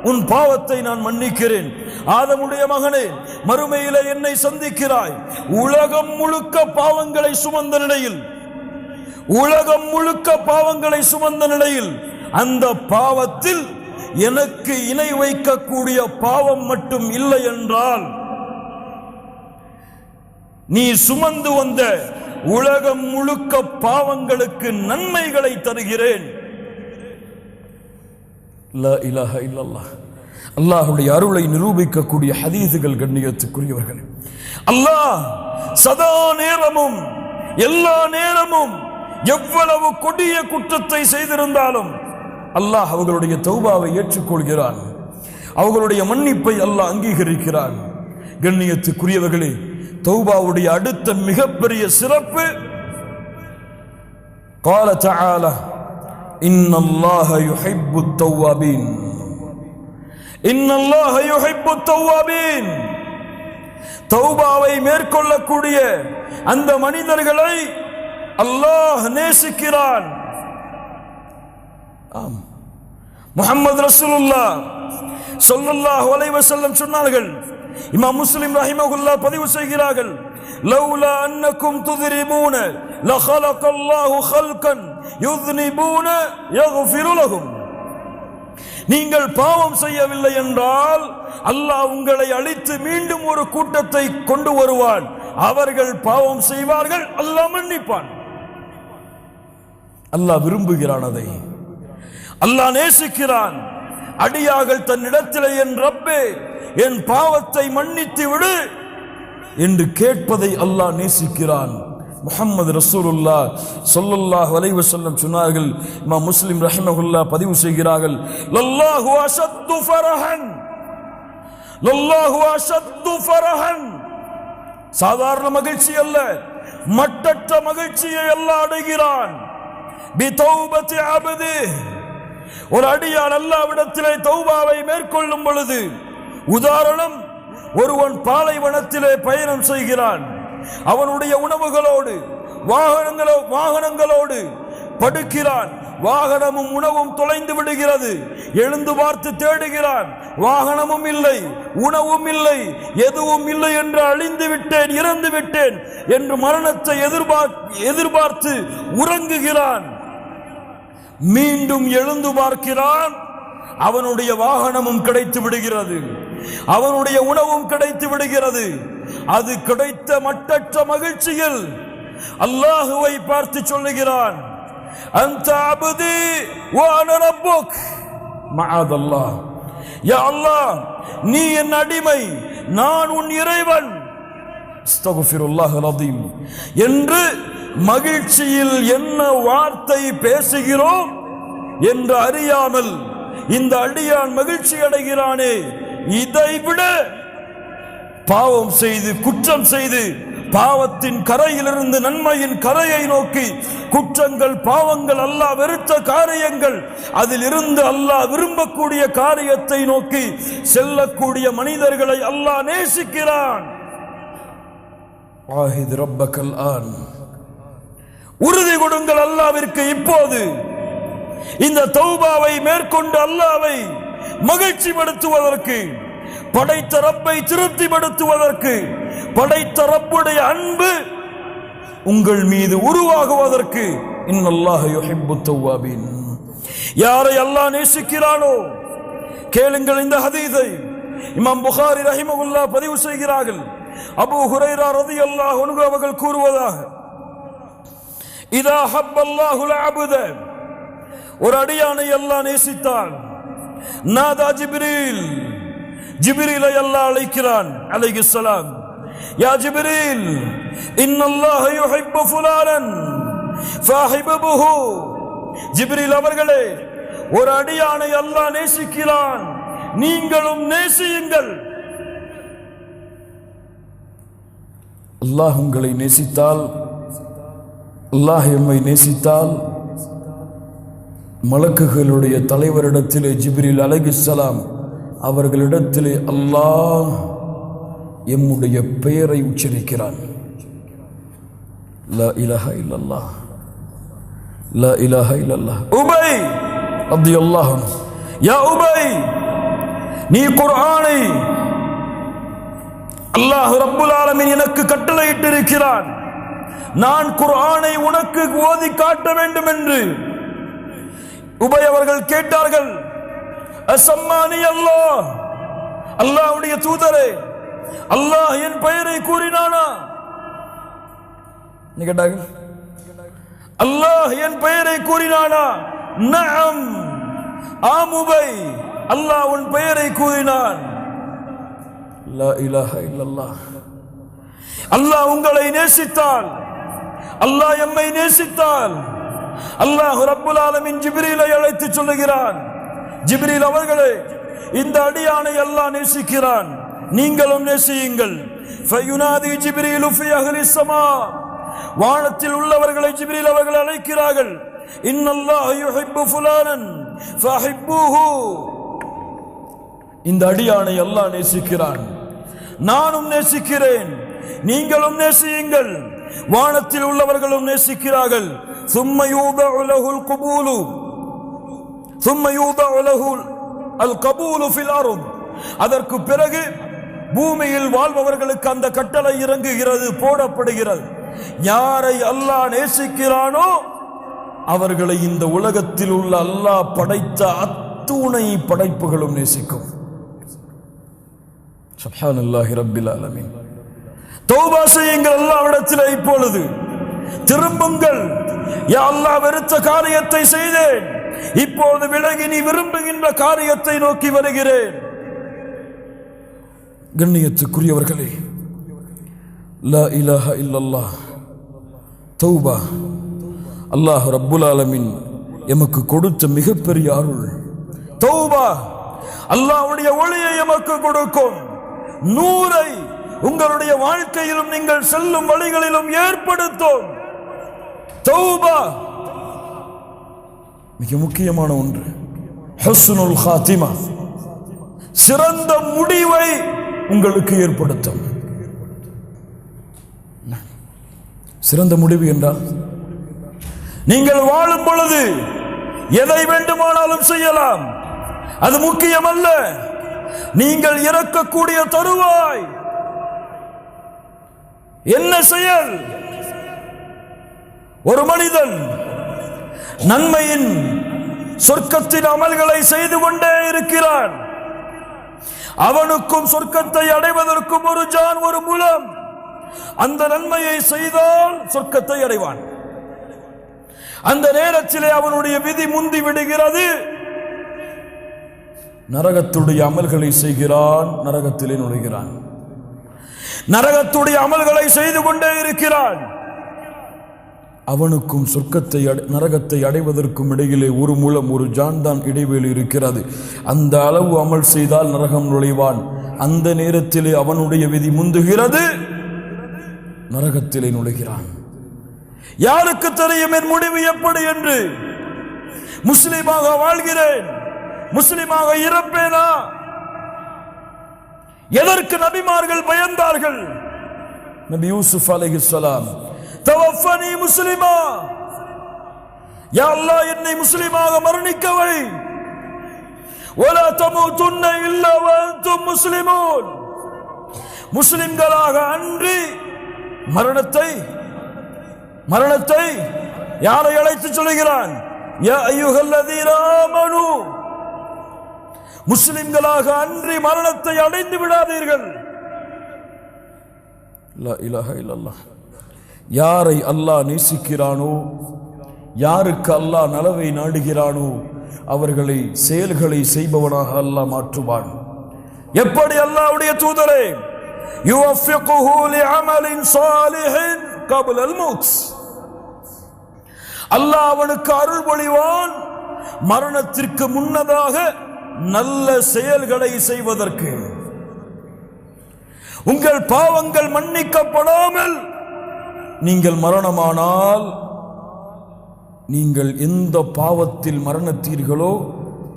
உன் பாவத்தை நான் மன்னிக்கிறேன். ஆதமுடைய மகனே, மறுமையிலே என்னை சந்திக்கிறாய். உலகம் முழுக்க பாவங்களை சுமந்த நிலையில், உலகம் முழுக்க பாவங்களை சுமந்த நிலையில் அந்த பாவத்தில் எனக்கு இணை வைக்கக்கூடிய பாவம் மட்டும் இல்லை என்றால் நீ சுமந்து வந்த உலகம் முழுக்க பாவங்களுக்கு நன்மைகளை தருகிறேன். லா இலாஹ இல்லல்லாஹ். அல்லாஹ்வுடைய அருளை நிரூபிக்கக்கூடிய ஹதீஸுகள் கண்ணியத்துக்குரியவர்கள். அல்லாஹ் சதா நேரமும் எல்லா நேரமும் எவ்வளவு கொடிய குற்றத்தை செய்திருந்தாலும் அல்லாஹ் அவர்களுடைய தௌபாவை ஏற்றுக்கொள்கிறான், அவர்களுடைய மன்னிப்பை அல்லாஹ் அங்கீகரிக்கிறான். கண்ணியத்துக்குரியவர்களே, தௌபாவுடைய அடுத்த மிகப்பெரிய சிறப்பு, قال تعالى إن الله يحب التوابين إن الله يحب التوابين. தௌபாவை மேற்கொள்ளக்கூடிய அந்த மனிதர்களை அல்லாஹ் நேசிக்கிறான். ஆம், முஹம்மது ரசூலுல்லாஹ் ஸல்லல்லாஹு அலைஹி வஸல்லம் சொன்னார்கள், இமாம் முஸ்லிம் ரஹிமஹுல்லாஹ் பதிவு செய்கிறார்கள், லௌலா அன்னக்கும் துذنبون لخلق الله خلقا يذنبون يغفر لهم. நீங்கள் பாவம் செய்யவில்லை என்றால் அல்லாஹ் உங்களை அழித்து மீண்டும் ஒரு கூட்டத்தை கொண்டு வருவான். அவர்கள் பாவம் செய்வார்கள், அல்லாஹ் மன்னிப்பான். அல்லாஹ் விரும்புகிறான், அதை அல்லாஹ் நேசிக்கிறான். அடியார்கள் தன்னிடத்திலே என் ரப்பே என் பாவத்தை மன்னித்து விடு என்று கேட்பதை அல்லாஹ் நேசிக்கிறான். முஹம்மது ரசூலுல்லாஹ் ஸல்லல்லாஹு அலைஹி வஸல்லம் சொன்னார்கள், இமாம் முஸ்லிம் ரஹிமஹுல்லாஹ் பதிவு செய்கிறார்கள், லல்லாஹு அஷத்து ஃபரஹன், லல்லாஹு அஷத்து ஃபரஹன். சாதாரண மகிழ்ச்சி அல்ல, மட்டற்ற மகிழ்ச்சியை அல்லாஹ் அடைகிறான். பிதௌபத்தி அப்தி, ஒரு அடியான் அல்லாஹ்விடத்திலே தௌபாவை மேற்கொள்ளும் பொழுது, உதாரணம், ஒருவன் பாலைவனத்திலே பயணம் செய்கிறான். அவனுடைய உணவுகளோடு வாகனங்களோடு படுக்கிறான். வாகனமும் உணவும் தொலைந்து விடுகிறது. எழுந்து பார்த்து தேடுகிறான். வாகனமும் இல்லை, உணவும் இல்லை, எதுவும் இல்லை என்று அழிந்து விட்டேன், இறந்து விட்டேன் என்று மரணத்தை எதிர்பார்த்து உறங்குகிறான். மீண்டும் எழுந்து பார்க்கிறான். அவனுடைய வாகனமும் கிடைத்து விடுகிறது, அவனுடைய உணவும் கிடைத்து விடுகிறது. அது கிடைத்த மட்டற்ற மகிழ்ச்சியில் அல்லாஹுவை பார்த்து சொல்லுகிறான், அன்த அப்தி வ அன ரப்புக். மஅதல்லாஹ், யா அல்லாஹ், நீ என் அடிமை, நான் உன் இறைவன். அஸ்தக்ஃபிருல்லாஹல் அஸீம் என்று மகிழ்ச்சியில் என்ன வார்த்தை பேசுகிறோம் என்று அறியாமல் இந்த அடியான் மகிழ்ச்சி அடைகிறானே, இதைவிட பாவம் செய்து குற்றம் செய்து பாவத்தின் கரையிலிருந்து நன்மையின் கரையை நோக்கி, குற்றங்கள் பாவங்கள் அல்லாஹ் வெறுத்த காரியங்கள் அதில் இருந்து அல்லாஹ் விரும்பக்கூடிய காரியத்தை நோக்கி செல்லக்கூடிய மனிதர்களை அல்லாஹ் நேசிக்கிறான். ஆஹித் ரப்பக்கல் ஆன், உறுதி கொடுங்கள் அல்லாஹ்விற்கு இப்போது. இந்த தௌபாவை மேற்கொண்டு அல்லாஹ்வை மகிழ்ச்சிப்படுத்துவதற்கு, படைத்த ரப்பை திருப்திப்படுத்துவதற்கு, படைத்த ரப்புடைய அன்பு உங்கள் மீது உருவாகுவதற்கு. இன்னல்லாஹ யுஹிப்பு தவ்வாபீன், யாரை அல்லாஹ் நேசிக்கிறானோ கேளுங்கள். இந்த ஹதீஸை இமாம் புகாரி ரஹிமஹுல்லாஹ் பதிவு செய்கிறார்கள். அபூ ஹுரைரா ரலியல்லாஹு அன்ஹு அவர்கள் கூறுவதாக, இதா ஹப்பல்லாஹுல் அப்த, ஒரு அடியானை அல்லாஹ் நேசித்தான். நாதா ஜிப்ரீல், ஜிப்ரீலை அல்லாஹ் அழைக்கிறான் அலைஹிஸ்ஸலாம். யா ஜிப்ரீல், இன்னல்லாஹ யுஹிப்பு ஃபுலானன் ஃபஹிபுஹு. ஜிப்ரீல் அவர்களே, ஒரு அடியானை அல்லாஹ் நேசிக்கிறான், நீங்களும் நேசியுங்கள். அல்லாஹ் உங்களை நேசித்தால், அல்லாஹ் எம்மை நேசித்தால், மலக்குகளுடைய தலைவரிடத்திலே ஜிப்ரீல் அலைஹிஸ்ஸலாம் அவர்களிடத்திலே அல்லாஹ் எம்முடைய பெயரை உச்சரிக்கிறான். லா இலாஹா இல்லல்லாஹ், லா இலாஹா இல்லல்லாஹ். உபை ரலியல்லாஹு அன்ஹு, யா உபை, நீ குர்ஆனை அல்லாஹ் ரப்புல் ஆலமீன் எனக்கு கட்டளையிட்டிருக்கிறான், நான் குர்ஆனை உனக்கு ஓதி காட்ட வேண்டும் என்று உபை அவர்கள் கேட்டார்கள். அசம்மானி அல்லாஹ், அல்லாஹ்வுடைய தூதரே, அல்லாஹ் என் பெயரை கூறினானா? கேட்டார்கள், அல்லாஹ் என் பெயரை கூறினானா? நஅம், ஆம் உபை, அல்லாஹ் உன் பெயரை கூறினான். லா இலாஹா இல்லல்லாஹ். அல்லாஹ் உங்களை நேசித்தால், அல்லாஹ் எம்மை நேசித்தால், அல்லாஹ் ரப்புல் ஆலமீன் ஜிப்ரீலை அழைத்து சொல்லுகிறான், ஜிப்ரீல் அவர்களே, இந்த அடியானை அல்லாஹ் நேசிக்கிறான், நீங்களும் நேசியுங்கள். ஃபயுனாதி ஜிப்ரீலு ஃபி அஹ்லிஸ் ஸமா, வானத்தில் உள்ளவர்களை ஜிப்ரீல் அவர்கள் அழைக்கிறார்கள். இன்னல்லாஹ யுஹிப்பு ஃபுலானன் ஃபஹிப்புஹு. இந்த அடியானை அல்லாஹ் நேசிக்கிறான், நானும் நேசிக்கிறேன், நீங்களும் நேசியுங்கள். வானத்தில் உள்ளவர்களும் நேசிக்கிறார்கள். ثم يوضع له القبول ثم يوضع له القبول في الارض. அதற்கு பிறகு பூமியில் வாழ்பவர்களுக்கு அந்த கட்டளை இறங்குகிறது, போடப்படுகிறது. யாரை அல்லாஹ் நேசிக்கிறானோ அவர்களை இந்த உலகத்தில் உள்ள அல்லாஹ் படைத்த அத்துணை படைப்புகளும் நேசிக்கும். சுப்ஹானல்லாஹி ரப்பில் ஆலமீன். தௌபா செய்யுங்கள் அல்லாஹ்விடத்தில், இப்பொழுது திரும்புங்கள். யா அல்லாஹ், வெறுத்த காரியத்தை செய்தேன், இப்பொழுது விலகி நீ விரும்புகின்ற காரியத்தை நோக்கி வருகிறேன். கண்ணியத்துக்குரியவர்களே, லா இலாஹா இல்லல்லாஹ் தௌபா அல்லாஹ் ரப்புல் ஆலமீன் எமக்கு கொடுத்த மிகப்பெரிய அருள். தௌபா அல்லாஹ்வுடைய ஒளியை எமக்கு கொடுக்கும். நூரை உங்களுடைய வாழ்க்கையிலும் நீங்கள் செல்லும் வழிகளிலும் ஏற்படுத்தும். தௌபா மிக முக்கியமான ஒன்று. ஹுஸ்னுல் ஹாத்திமா, சிறந்த முடிவை உங்களுக்கு ஏற்படுத்தும். சிறந்த முடிவு என்றால் நீங்கள் வாழும் பொழுது எதை வேண்டுமானாலும் செய்யலாம், அது முக்கியமல்ல. நீங்கள் இறக்கக்கூடிய தருவாய் என்ன செயல்? ஒரு மனிதன் நன்மையின் சொர்க்கத்தின் அமல்களை செய்து கொண்டே இருக்கிறான். அவனுக்கும் சொர்க்கத்தை அடைவதற்கும் ஒரு ஜான், ஒரு மூலம். அந்த நன்மையை செய்தால் சொர்க்கத்தை அடைவான். அந்த நேரத்திலே அவனுடைய விதி முந்தி விடுகிறது. நரகத்துடைய அமல்களை செய்கிறான், நரகத்திலே நுழைகிறான். நரகத்துடைய அமல்களை செய்து கொண்டே இருக்கிறான். அவனுக்கும் சொர்க்கத்தை நரகத்தை அடைவதற்கும் இடையிலே ஒரு மூலம், ஒரு ஜான் தான் இடைவெளி இருக்கிறது. அந்த அளவு அமல் செய்தால் நரகம் நுழைவான். அந்த நேரத்திலே அவனுடைய விதி முந்துகிறது, நரகத்திலே நுழைகிறான். யாருக்கு தெரியும் என் முடிவு எப்படி என்று? முஸ்லிமாக வாழ்கிறேன், முஸ்லிமாக இறப்பேனா? எதற்கு நபிமார்கள் பயந்தார்கள்? நபி யூசுப் அலைஹிஸ்ஸலாம், தவஃபனி முஸ்லிமா, யா அல்லாஹ் என்னை முஸ்லிமாக மரணிக்க வை. வலா தமூதுன்ன இல்லா வஅன்தும் முஸ்லிமூன், முஸ்லிம்களாக அன்றி மரணத்தை யாரை அழைத்து சொல்கிறான்? யா அய்யுஹல்லதீன ஆமனூ, முஸ்லிம்களாக அன்றி மரணத்தை அடைந்து விடாதீர்கள். லா இலாஹ இல்லல்லாஹ். யாரை அல்லாஹ் நேசிக்கிறானோ, யாருக்கு அல்லாஹ் நலவை நாடுகிறானோ அவர்களை செயல்களை செய்பவனாக அல்லாஹ் மாற்றுவான். எப்படி அல்லாஹ்வுடைய தூதரே, யுவஃபிகுஹு லிஅமலின் ஸாலிஹின் قبل الموت, அல்லாஹ் அவனுக்கு அருள் பொழிவான் மரணத்திற்கு முன்னதாக நல்ல செயல்களை செய்வதற்கு. உங்கள் பாவங்கள் மன்னிக்கப்படாமல் நீங்கள் மரணமானால், நீங்கள் எந்த பாவத்தில் மரணத்தீர்களோ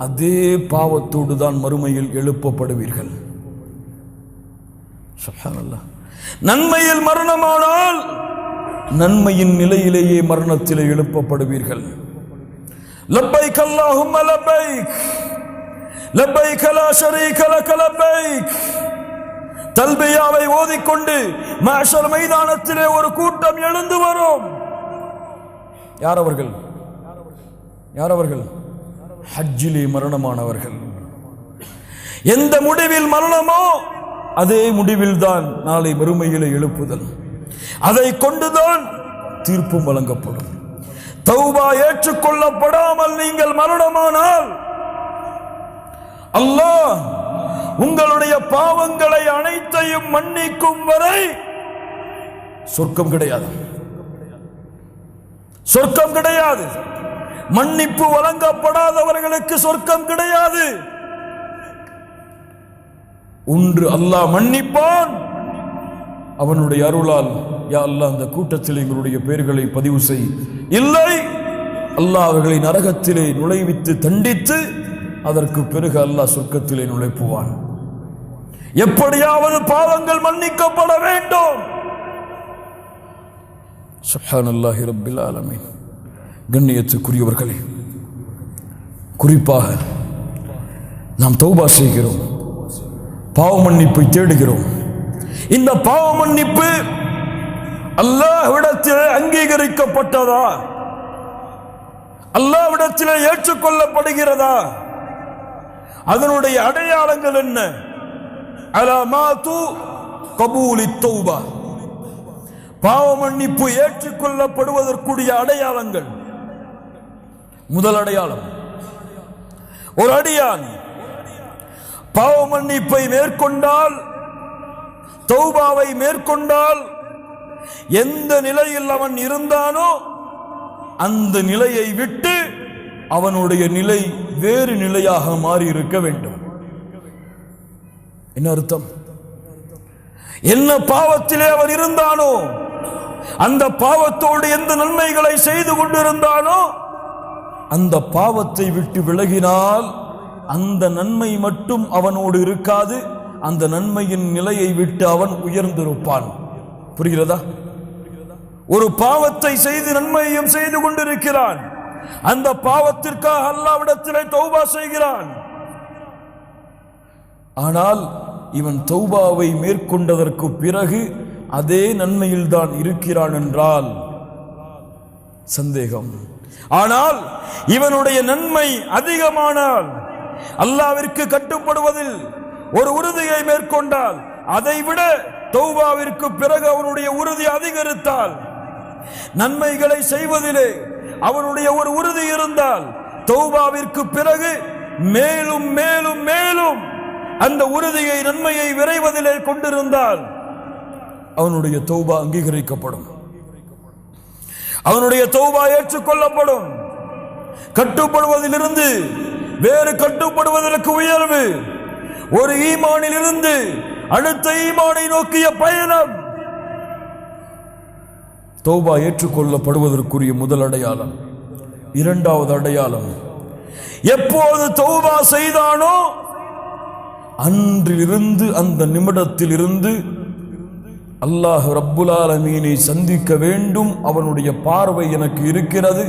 அதே பாவத்தோடு தான் மறுமையில் எழுப்பப்படுவீர்கள். சுப்ஹானல்லாஹ். நன்மையில் மரணமானால் நன்மையின் நிலையிலேயே மரணத்திலே எழுப்பப்படுவீர்கள். லப்பைக் அல்லாஹும்ம லப்பைக், லப்பைக் லா ஷரீக லக லப்பைக். தல்பியாவை ஓதிக்கொண்டு மஹ்ஷர் மைதானத்திலே ஒரு கூட்டம் எழுந்து வரும். யார் அவர்கள்? ஹஜ்ஜிலே மரணமானவர்கள். எந்த முடிவில் மரணமோ அதே முடிவில் தான் நாளை மறுமையிலே எழுப்புதல். அதை கொண்டுதான் தீர்ப்பும் வழங்கப்படும். தௌபா ஏற்றுக்கொள்ளப்படாமல் நீங்கள் மரணமானால் அல்லாஹ் உங்களுடைய பாவங்களை அனைத்தையும் மன்னிக்கும் வரை சொர்க்கம் கிடையாது. சொர்க்கம் கிடையாது. மன்னிப்பு வழங்கப்படாதவர்களுக்கு சொர்க்கம் கிடையாது. ஒன்று அல்லாஹ் மன்னிப்பான், அவனுடைய அருளால் யா அல்லாஹ் அந்த கூட்டத்தில் எங்களுடைய பெயர்களை பதிவு செய். இல்லை, அல்லாஹ் அவர்களை நரகத்திலே நுழைவித்து தண்டித்து அதற்கு பிறகு அல்லாஹ் சொர்க்கத்திலே நுழைப்புவான். எப்படியாவது பாவங்கள் மன்னிக்கப்பட வேண்டும். சுப்ஹானல்லாஹி ரப்பில் ஆலமீன். கண்ணியத்துக்குரியவர்களே, குறிப்பாக நாம் தௌபா செய்கிறோம், பாவ மன்னிப்பை தேடுகிறோம். இந்த பாவ மன்னிப்பு அல்லாஹ்விடத்திலே அங்கீகரிக்கப்பட்டதா? அல்லாஹ்விடத்திலே ஏற்றுக்கொள்ளப்படுகிறதா? அதனுடைய அடையாளங்கள் என்ன? அலமாத்து கபூலி தௌபா, பாவ மன்னிப்பு ஏற்றுக்கொள்ளப்படுவதற்குரிய அடையாளங்கள். முதல் அடையாளம், ஒரு அடியான் பாவ மன்னிப்பை மேற்கொண்டால், தௌபாவை மேற்கொண்டால், எந்த நிலையில் அவன் இருந்தானோ அந்த நிலையை விட்டு அவனுடைய நிலை வேறு நிலையாக மாறி இருக்க வேண்டும். என்ன அர்த்தம்? என்ன பாவத்திலே அவன் இருந்தானோ, அந்த பாவத்தோடு எந்த நன்மைகளை செய்து கொண்டிருந்தானோ அந்த பாவத்தை விட்டு விலகினால் அந்த நன்மை மட்டும் அவனோடு இருக்காது, அந்த நன்மையின் நிலையை விட்டு அவன் உயர்ந்திருப்பான். புரிகிறதா? ஒரு பாவத்தை செய்து நன்மையையும் செய்து கொண்டிருக்கிறான். அந்த பாவத்திற்காக அல்லாஹ்விடத்திலே தௌபா செய்கிறான். ஆனால் இவன் தௌபாவை மேற்கொண்டதற்கு பிறகு அதே நன்மையில் தான் இருக்கிறான் என்றால் சந்தேகம். ஆனால் இவனுடைய நன்மை அதிகமானால், அல்லாஹ்விற்கு கட்டுப்படுவதில் ஒரு உறுதியை மேற்கொண்டால், அதைவிட தௌபாவிற்கு பிறகு அவனுடைய உறுதி அதிகரித்தால், நன்மைகளை செய்வதிலே அவனுடைய ஒரு உறுதி இருந்தால், தௌபாவிற்கு பிறகு மேலும் மேலும் மேலும் அந்த உறுதியை நன்மையை விரைவதிலே கொண்டிருந்தால் அவனுடைய தௌபா அங்கீகரிக்கப்படும், அவனுடைய தௌபா ஏற்றுக்கொள்ளப்படும். கட்டுப்படுவதிலிருந்து வேறு கட்டுப்படுவதற்கு உயர்வு, ஒரு ஈமானில் இருந்து அடுத்த ஈமானை நோக்கிய பயணம், தௌபா ஏற்றுக்கொள்ளப்படுவதற்குரிய முதல் அடையாளம். இரண்டாவது அடையாளம், எப்போது தௌபா செய்தானோ அன்றிலிருந்து அந்த நிமிடத்தில் இருந்து அல்லாஹ் ரப்புல் ஆலமீனை சந்திக்க வேண்டும், அவனுடைய பார்வை எனக்கு இருக்கிறது,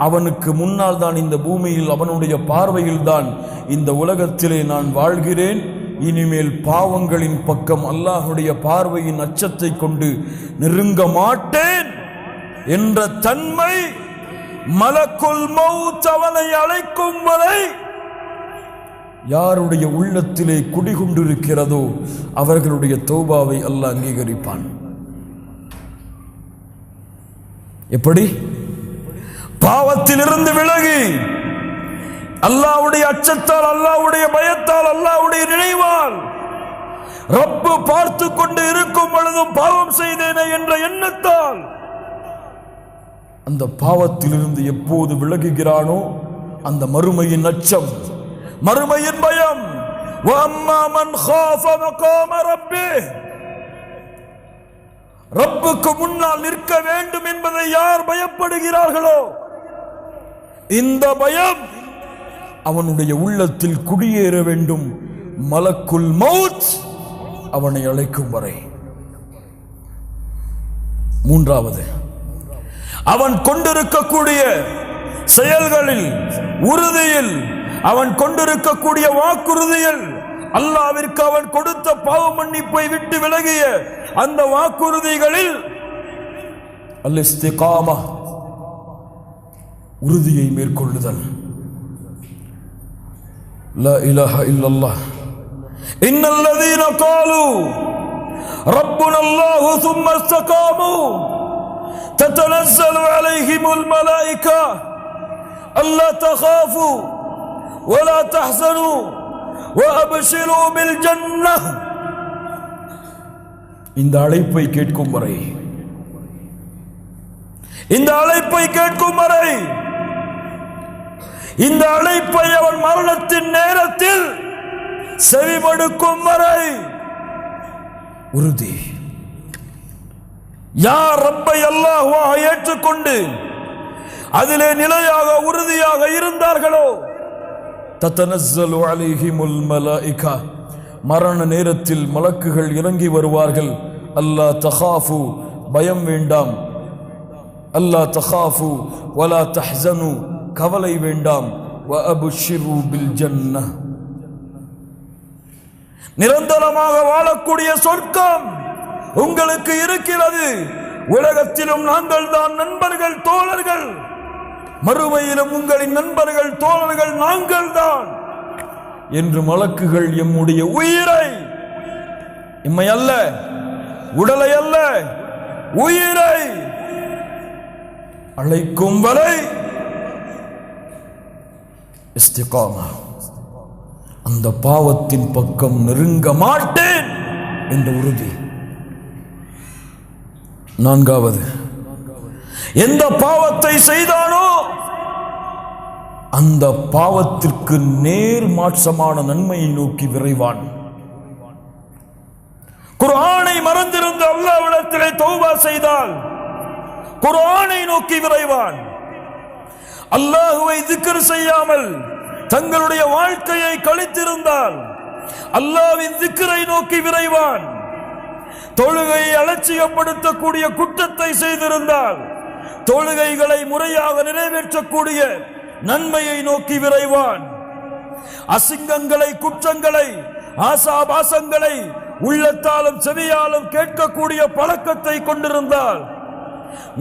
அவனுக்கு முன்னால் தான் இந்த பூமியில், அவனுடைய பார்வையில் தான் இந்த உலகத்திலே நான் வாழ்கிறேன், இனிமேல் பாவங்களின் பக்கம் அல்லாஹுடைய பார்வையின் அச்சத்தை கொண்டு நெருங்க மாட்டேன் என்ற தன்மை மலக்குல் மௌத் அவனை அழைக்கும் வரை யாருடைய உள்ளத்திலே குடிகொண்டிருக்கிறதோ அவர்களுடைய தௌபாவை அல்லாஹ் அங்கீகரிப்பான். எப்படி? பாவத்திலிருந்து விலகி அல்லாஹ்வுடைய அச்சத்தால், அல்லாஹ்வுடைய பயத்தால், அல்லாஹ்வுடைய நினைவால், ரப்பு பார்த்து கொண்டு இருக்கும் பொழுதும் பாவம் செய்தேனே என்ற எண்ணத்தால் அந்த பாவத்திலிருந்து எப்போது விலகுகிறானோ அந்த மறுமையின் அச்சம், மறுமையின் பயம், வஅம்மா மன் காஃப மகாம ரப்பிஹ், ரப்புக்கு முன்னால் நிற்க வேண்டும் என்பதை யார் பயப்படுகிறார்களோ இந்த பயம் அவனுடைய உள்ளத்தில் குடியேற வேண்டும், மலக்குல் மௌத் அவனை அழைக்கும் வரை. மூன்றாவது, அவன் கொண்டிருக்கக்கூடிய செயல்களில், உறுதியில், அவன் கொண்டிருக்கக்கூடிய வாக்குறுதியில், அல்லாஹ்விற்கு அவன் கொடுத்த பாவ மன்னிப்பை விட்டு விலகிய அந்த வாக்குறுதிகளில் அல்-இஸ்திகாமா, உறுதியை மேற்கொள்ளுதல். லா இலாஹ இல்லல்லாஹ் இன்னல்லதீன காலு ரப்புனல்லாஹு ஸும்ம இஸ்தகாமு தத்தனஸ்ஸலு அலைஹிமுல் மலாயிகா அல்லா தகாஃபு வலா தஹ்ஸனு வஅப்ஷிரு பில் ஜன்னஹ். இந்த அழைப்பை கேட்கும் வரை, இந்த அழைப்பை கேட்கும் வரை, இந்த அழைப்பை அவன் மரணத்தின் நேரத்தில் செவிமடுக்கும் வரை உறுதி. யார் ரப்பை அல்லாஹ்வாக ஏற்றுக்கொண்டு அதிலே நிலையாக உறுதியாக இருந்தார்களோ தத்தனஸ்ஸலு அலைஹிமுல் மலாயிகா, மரண நேரத்தில் மலக்குகள் இறங்கி வருவார்கள். அல்லா தகாஃபு, பயம் வேண்டாம், அல்லா தகாஃபு வலா தஹ்ஸனு, கவலை வேண்டாம், வஅப்ஷிரு பில் ஜன்னஹ், நிரந்தரமாக வாழக்கூடிய சொர்க்கம் உங்களுக்கு இருக்கிறது. உலகத்திலும் நாங்கள் தான் நண்பர்கள், தோழர்கள், மறுமையிலும் உங்களின் நண்பர்கள், தோழர்கள் நாங்கள் தான் என்று மலக்குகள் எம்முடைய உயிரை, எம்மை அல்ல, உடலை அல்ல, உயிரை அழைக்கும் வரை இஸ்திகாமா, அந்த பாவத்தின் பக்கம் நெருங்க மாட்டேன் என்ற உறுதி. நான்காவது, எந்த பாவத்தை செய்தானோ அந்த பாவத்திற்கு நேர் மாற்றமான நன்மையை நோக்கி விரைவான். குர்ஆனை மறந்திருந்த அல்லாஹ்விடத்திலே தௌபா செய்தால் குர்ஆனை நோக்கி விரைவான். அல்லாஹ்வை திக்ர் செய்யாமல் தங்களுடைய வாழ்க்கையை கழித்திருந்தால் அல்லாஹ்வின் திக்ரை நோக்கி விரைவான். தொழுகையை அலட்சியப்படுத்தக்கூடிய குற்றத்தை செய்திருந்தால் தொழுகைகளை முறையாக நிறைவேற்றக்கூடிய நன்மையை நோக்கி விரைவான். அசிங்கங்களை, குற்றங்களை, ஆசாபாசங்களை உள்ளத்தாலும் செவியாலும் கேட்கக்கூடிய பழக்கத்தை கொண்டிருந்தால்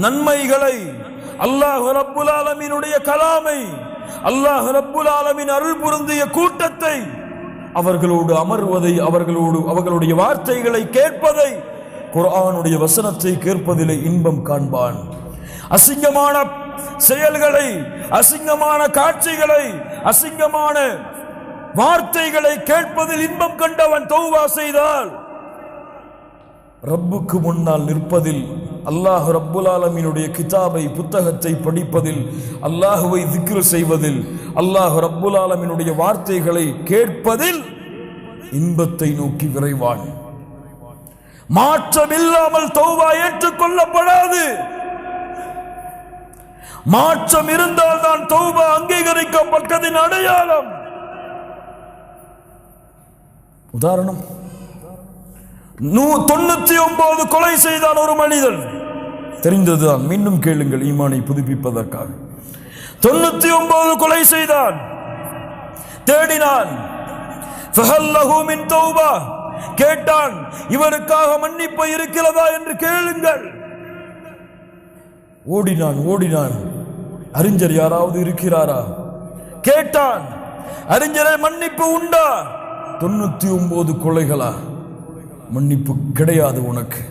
நன்மைகளை, அல்லாஹ் ரப்புல் ஆலமீனுடைய கலாமை, அல்லாஹ் ரப்புல் ஆலமீன் அருள் புரிந்திய கூட்டத்தை, அவர்களோடு அமர்வதை, அவர்களுடைய வார்த்தைகளை கேட்பதை, குர்ஆனுடைய வசனத்தை கேட்பதிலே இன்பம் காண்பான். அசிங்கமான செயல்களை, அசிங்கமான காட்சிகளை, அசிங்கமான வார்த்தைகளை கேட்பதில் இன்பம் கண்டவன் தௌபா செய்தால் ரப்புக்கு முன்னால் நிற்பதில், அல்லாஹ் ரப்புல் ஆலமீனுடைய கிதாபை, புத்தகத்தை படிப்பதில், அல்லாஹுவை திக்ர் செய்வதில், அல்லாஹ் ரப்புல் ஆலமீனுடைய வார்த்தைகளை கேட்பதில் இன்பத்தை நோக்கி விரைவான். மாற்றம் இல்லாமல் தௌபா ஏற்றுக்கொள்ளப்படாது. மாற்றம் இருந்தால் தான் தௌபா அங்கீகரிக்கப்பட்டதின் அடையாளம். உதாரணம், 99 கொலை செய்தான் ஒரு மனிதன். தெரிந்ததுதான், மீண்டும் கேளுங்கள் ஈமானை புதுப்பிப்பதற்காக. 99 கொலை செய்தான். தேடினான். கேட்டான், இவருக்காக மன்னிப்பு இருக்கிறதா என்று கேளுங்கள். ஓடினான். அறிஞர் யாராவது இருக்கிறாரா கேட்டான். அறிஞரை, மன்னிப்பு உண்டா? 99 கொலைகளா? மன்னிப்பு கிடையாது உனக்கு.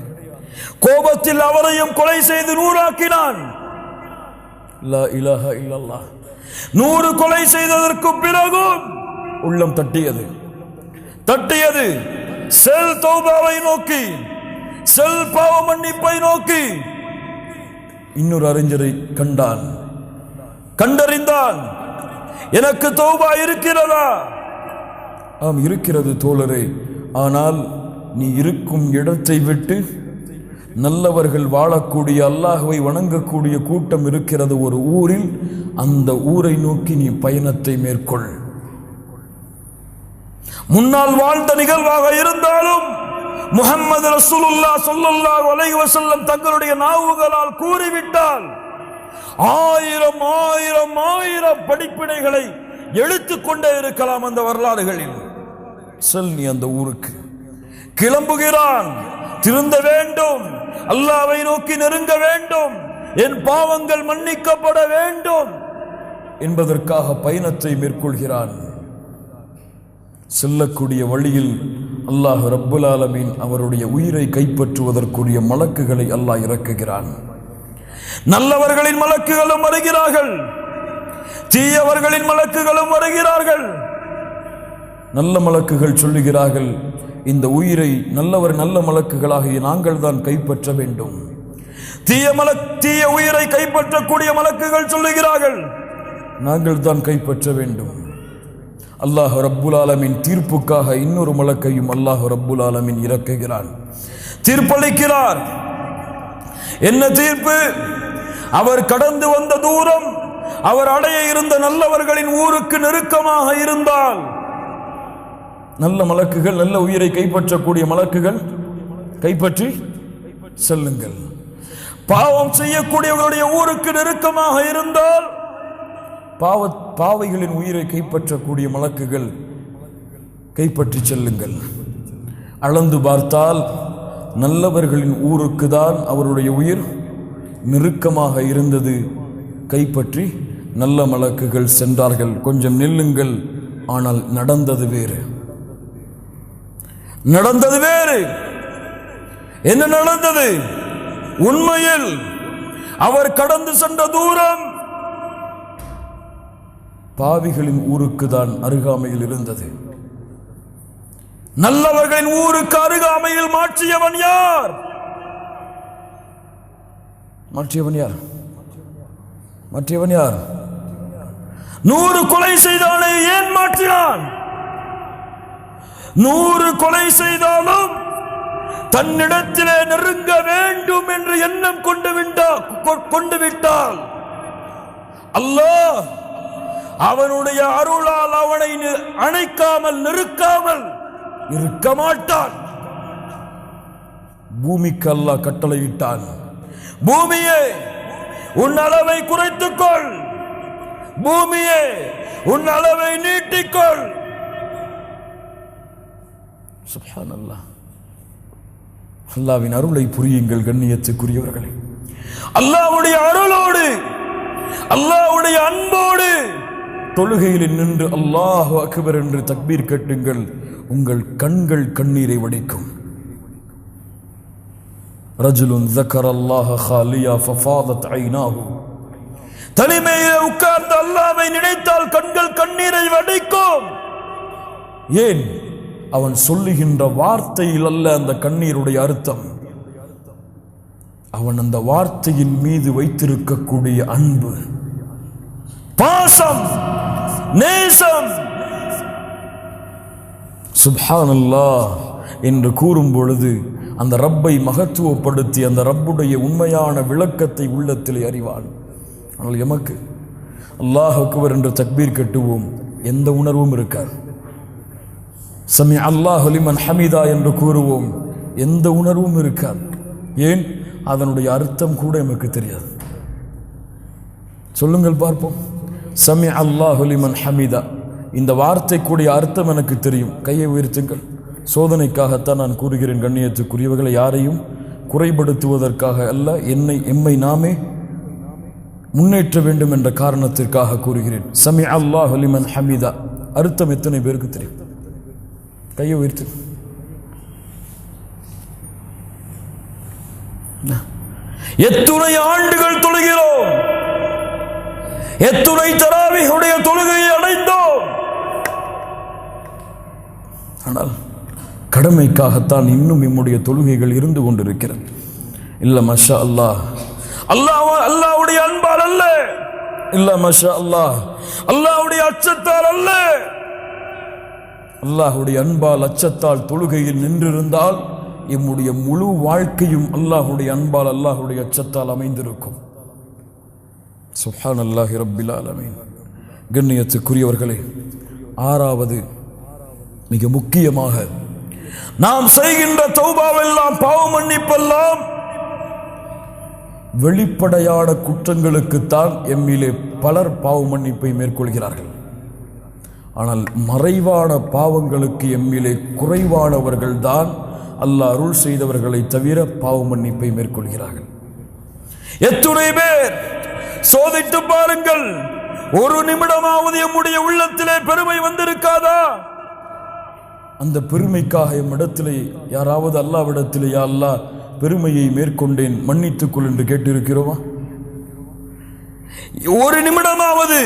கோபத்தில் அவரையும் கொலை செய்து 100 ஆக்கினான். லா இலாஹா இல்லல்லாஹ். 100 கொலை செய்ததற்கு பிறகும் உள்ளம் தட்டியது. செல் தௌபாவை நோக்கி, செல் பாவ மன்னிப்பை நோக்கி. இன்னொரு அறிஞரை கண்டறிந்தான். எனக்கு தௌபா இருக்கிறதா? ஆம், இருக்கிறது தோழரே. ஆனால் நீ இருக்கும் இடத்தை விட்டு நல்லவர்கள் வாழக்கூடிய, அல்லாஹ்வை வணங்கக்கூடிய கூட்டம் இருக்கிறது ஒரு ஊரில். அந்த ஊரை நோக்கி நீ பயணத்தை மேற்கொள். முன்னால் வாழ்ந்த நிகழ்வாக இருந்தாலும் முஹம்மது ரசூலுல்லாஹ் ஸல்லல்லாஹு அலைஹி வஸல்லம் தங்களுடைய நாவுகளால் கூறிவிட்டால் 1000 படிப்பினைகளை எழுத்துக்கொண்டே இருக்கலாம் அந்த வரலாறுகளில். செல் நீ அந்த ஊருக்கு. கிளம்புகிறான். திருந்த வேண்டும், அல்லாஹ்வை நோக்கி நெருங்க வேண்டும், என் பாவங்கள் மன்னிக்கப்பட வேண்டும் என்பதற்காக பயணத்தை மேற்கொள்கிறான். செல்லக்கூடிய வழியில் அல்லாஹ் ரப்புல் ஆலமீன் அவருடைய உயிரை கைப்பற்றுவதற்குரிய மலக்குகளை அல்லாஹ் இறக்குகிறான். நல்லவர்களின் மலக்குகளும் வருகிறார்கள், தீயவர்களின் மலக்குகளும் வருகிறார்கள். நல்ல மலக்குகள் சொல்லுகிறார்கள், இந்த உயிரை நல்ல மலக்குகளாகிய நாங்கள் தான் கைப்பற்ற வேண்டும். தீய உயிரை கைப்பற்றக்கூடிய மலக்குகள் சொல்லுகிறார்கள், நாங்கள் தான் கைப்பற்ற வேண்டும். அல்லாஹ் ரப்புல் ஆலமீன் தீர்ப்புக்காக இன்னொரு மலக்கையும் அல்லாஹ் ரப்புல் ஆலமீன் இறக்குகிறான். தீர்ப்பளிக்கிறார். என்ன தீர்ப்பு? அவர் கடந்து வந்த தூரம் அவர் அடைய இருந்த நல்லவர்களின் ஊருக்கு நெருக்கமாக இருந்தால், நல்ல மலக்குகள், நல்ல உயிரை கைப்பற்றக்கூடிய மலக்குகள் கைப்பற்றி செல்லுங்கள். பாவம் செய்யக்கூடியவர்களுடைய ஊருக்கு நெருக்கமாக இருந்தால் பாவைகளின் உயிரை கைப்பற்றக்கூடிய மலக்குகள் கைப்பற்றி செல்லுங்கள். அளந்து பார்த்தால் நல்லவர்களின் ஊருக்கு தான் அவருடைய உயிர் நெருக்கமாக இருந்தது. கைப்பற்றி நல்ல மலக்குகள் சென்றார்கள். கொஞ்சம் நில்லுங்கள், ஆனால் நடந்தது வேறு. என்ன நடந்தது? உண்மையில் அவர் கடந்து சென்ற தூரம் பாவிகளின் ஊருக்கு தான் அருகாமையில் இருந்தது. நல்லவர்களின் ஊருக்கு அருகாமையில் மாற்றியவன் யார்? 100 கொலை செய்தானே ஏன் மாற்றினான்? 100 கொலை செய்தாலும் தன்னிடத்திலே நெருங்க வேண்டும் என்று எண்ணம் கொண்டு விட்டால் அல்லாஹ் அவனுடைய அருளால் அவனை அணைக்காமல், நெருக்காமல் இருக்க மாட்டான். பூமிக்கு அல்லாஹ் கட்டளையிட்டான், பூமியே உன் அளவை குறைத்துக்கொள், பூமியே உன் அளவை நீட்டிக்கொள். சுப்ஹானல்லாஹ். அல்லாஹ்வின் அருளை புரியுங்கள் கண்ணியத்துக்குரியவர்களே. அல்லாஹ்வுடைய அருளோடு அல்லாஹ்வுடைய அன்போடு தொழுகையில் நின்று அல்லாஹு அக்பர் என்று தக்பீர் கட்டுங்கள். உங்கள் கண்கள் கண்ணீரை வடிக்கும். ரஜுலுன் ذكرல்லாஹ خاليا ففاضت عيناه. தனிமையில் உட்கார்ந்து அல்லாஹ்வை நினைத்தால் கண்கள் கண்ணீரை வடிக்கும். ஏன்? அவன் சொல்லுகின்ற வார்த்தையில் அல்ல அந்த கண்ணீருடைய அர்த்தம், அவன் அந்த வார்த்தையின் மீது வைத்திருக்கக்கூடிய அன்பு, பாசம், நேசம். சுப்ஹானல்லாஹ் என்று கூறும் பொழுது அந்த ரப்பை மகத்துவப்படுத்தி அந்த ரப்புடைய உண்மையான விளக்கத்தை உள்ளத்தில் அறிவான். ஆனால் எமக்கு அல்லாஹ் அக்பர் என்று தக்பீர் கட்டுவோம், எந்த உணர்வும் இருக்காது. சமி அல்லாஹு லிமன் ஹமிதா என்று கூறுவோம், எந்த உணர்வும் இருக்காது. ஏன்? அதனுடைய அர்த்தம் கூட எமக்கு தெரியாது. சொல்லுங்கள் பார்ப்போம். சமி அல்லாஹு லிமன் ஹமிதா, இந்த வார்த்தைக்குடைய அர்த்தம் எனக்கு தெரியும். கையை உயர்த்துங்கள். சோதனைக்காகத்தான் நான் கூறுகிறேன் கண்ணியத்துக்குரியவர்களை, யாரையும் குறைபடுத்துவதற்காக அல்ல, எம்மை நாமே முன்னேற்ற வேண்டும் என்ற காரணத்திற்காக கூறுகிறேன். சமி அல்லாஹு லிமன் ஹமிதா அர்த்தம் எத்தனை பேருக்கு தெரியும்? கையை உயர்த்து. எத்துணை ஆண்டுகள் தொழுகிறோம், எத்துணை தராவீஹுடைய தொழுகையை அடைந்தோம். ஆனால் கடமைக்காகத்தான் இன்னும் நம்முடைய தொழுகைகள் இருந்து கொண்டிருக்கிறது. இல்ல மஷா அல்லாஹ், அல்லாஹ்வுடைய அன்பால் அல்ல, இல்ல மஷா அல்லாஹ் அல்லாஹ்வுடைய அச்சத்தால் அல்ல. அல்லாஹ்வுடைய அன்பால் அச்சத்தால் தொழுகையில் நின்றிருந்தால் நம்முடைய முழு வாழ்க்கையும் அல்லாஹ்வுடைய அன்பால் அல்லாஹ்வுடைய அச்சத்தால் அமைந்திருக்கும். சுப்ஹானல்லாஹி ரப்பில் ஆலமீன். கண்ணியத்துக்குரியவர்களே, ஆறாவது மிக முக்கியமாக நாம் செய்கின்ற தௌபாவெல்லாம், பாவ மன்னிப்பெல்லாம் வெளிப்படையான குற்றங்களுக்குத்தான் எம்மிலே பலர் பாவ மன்னிப்பை மேற்கொள்கிறார்கள். ஆனால் மறைவான பாவங்களுக்கு எம்மிலே குறைவானவர்கள் தான் அல்லாஹ் அருள் செய்தவர்களை தவிர பாவ மன்னிப்பை மேற்கொள்கிறார்கள். எத்துணை பேர் சோதித்து பாருங்கள், ஒரு நிமிடமாவது எம்முடைய உள்ளத்திலே பெருமை வந்திருக்காதா? அந்த பெருமைக்காக எம்மிடத்திலே யாராவது அல்லாஹ்விடத்திலே, யா அல்லாஹ் பெருமையை மேற்கொண்டேன் மன்னித்துக்கொள் என்று கேட்டிருக்கிறோமா? ஒரு நிமிடமாவது,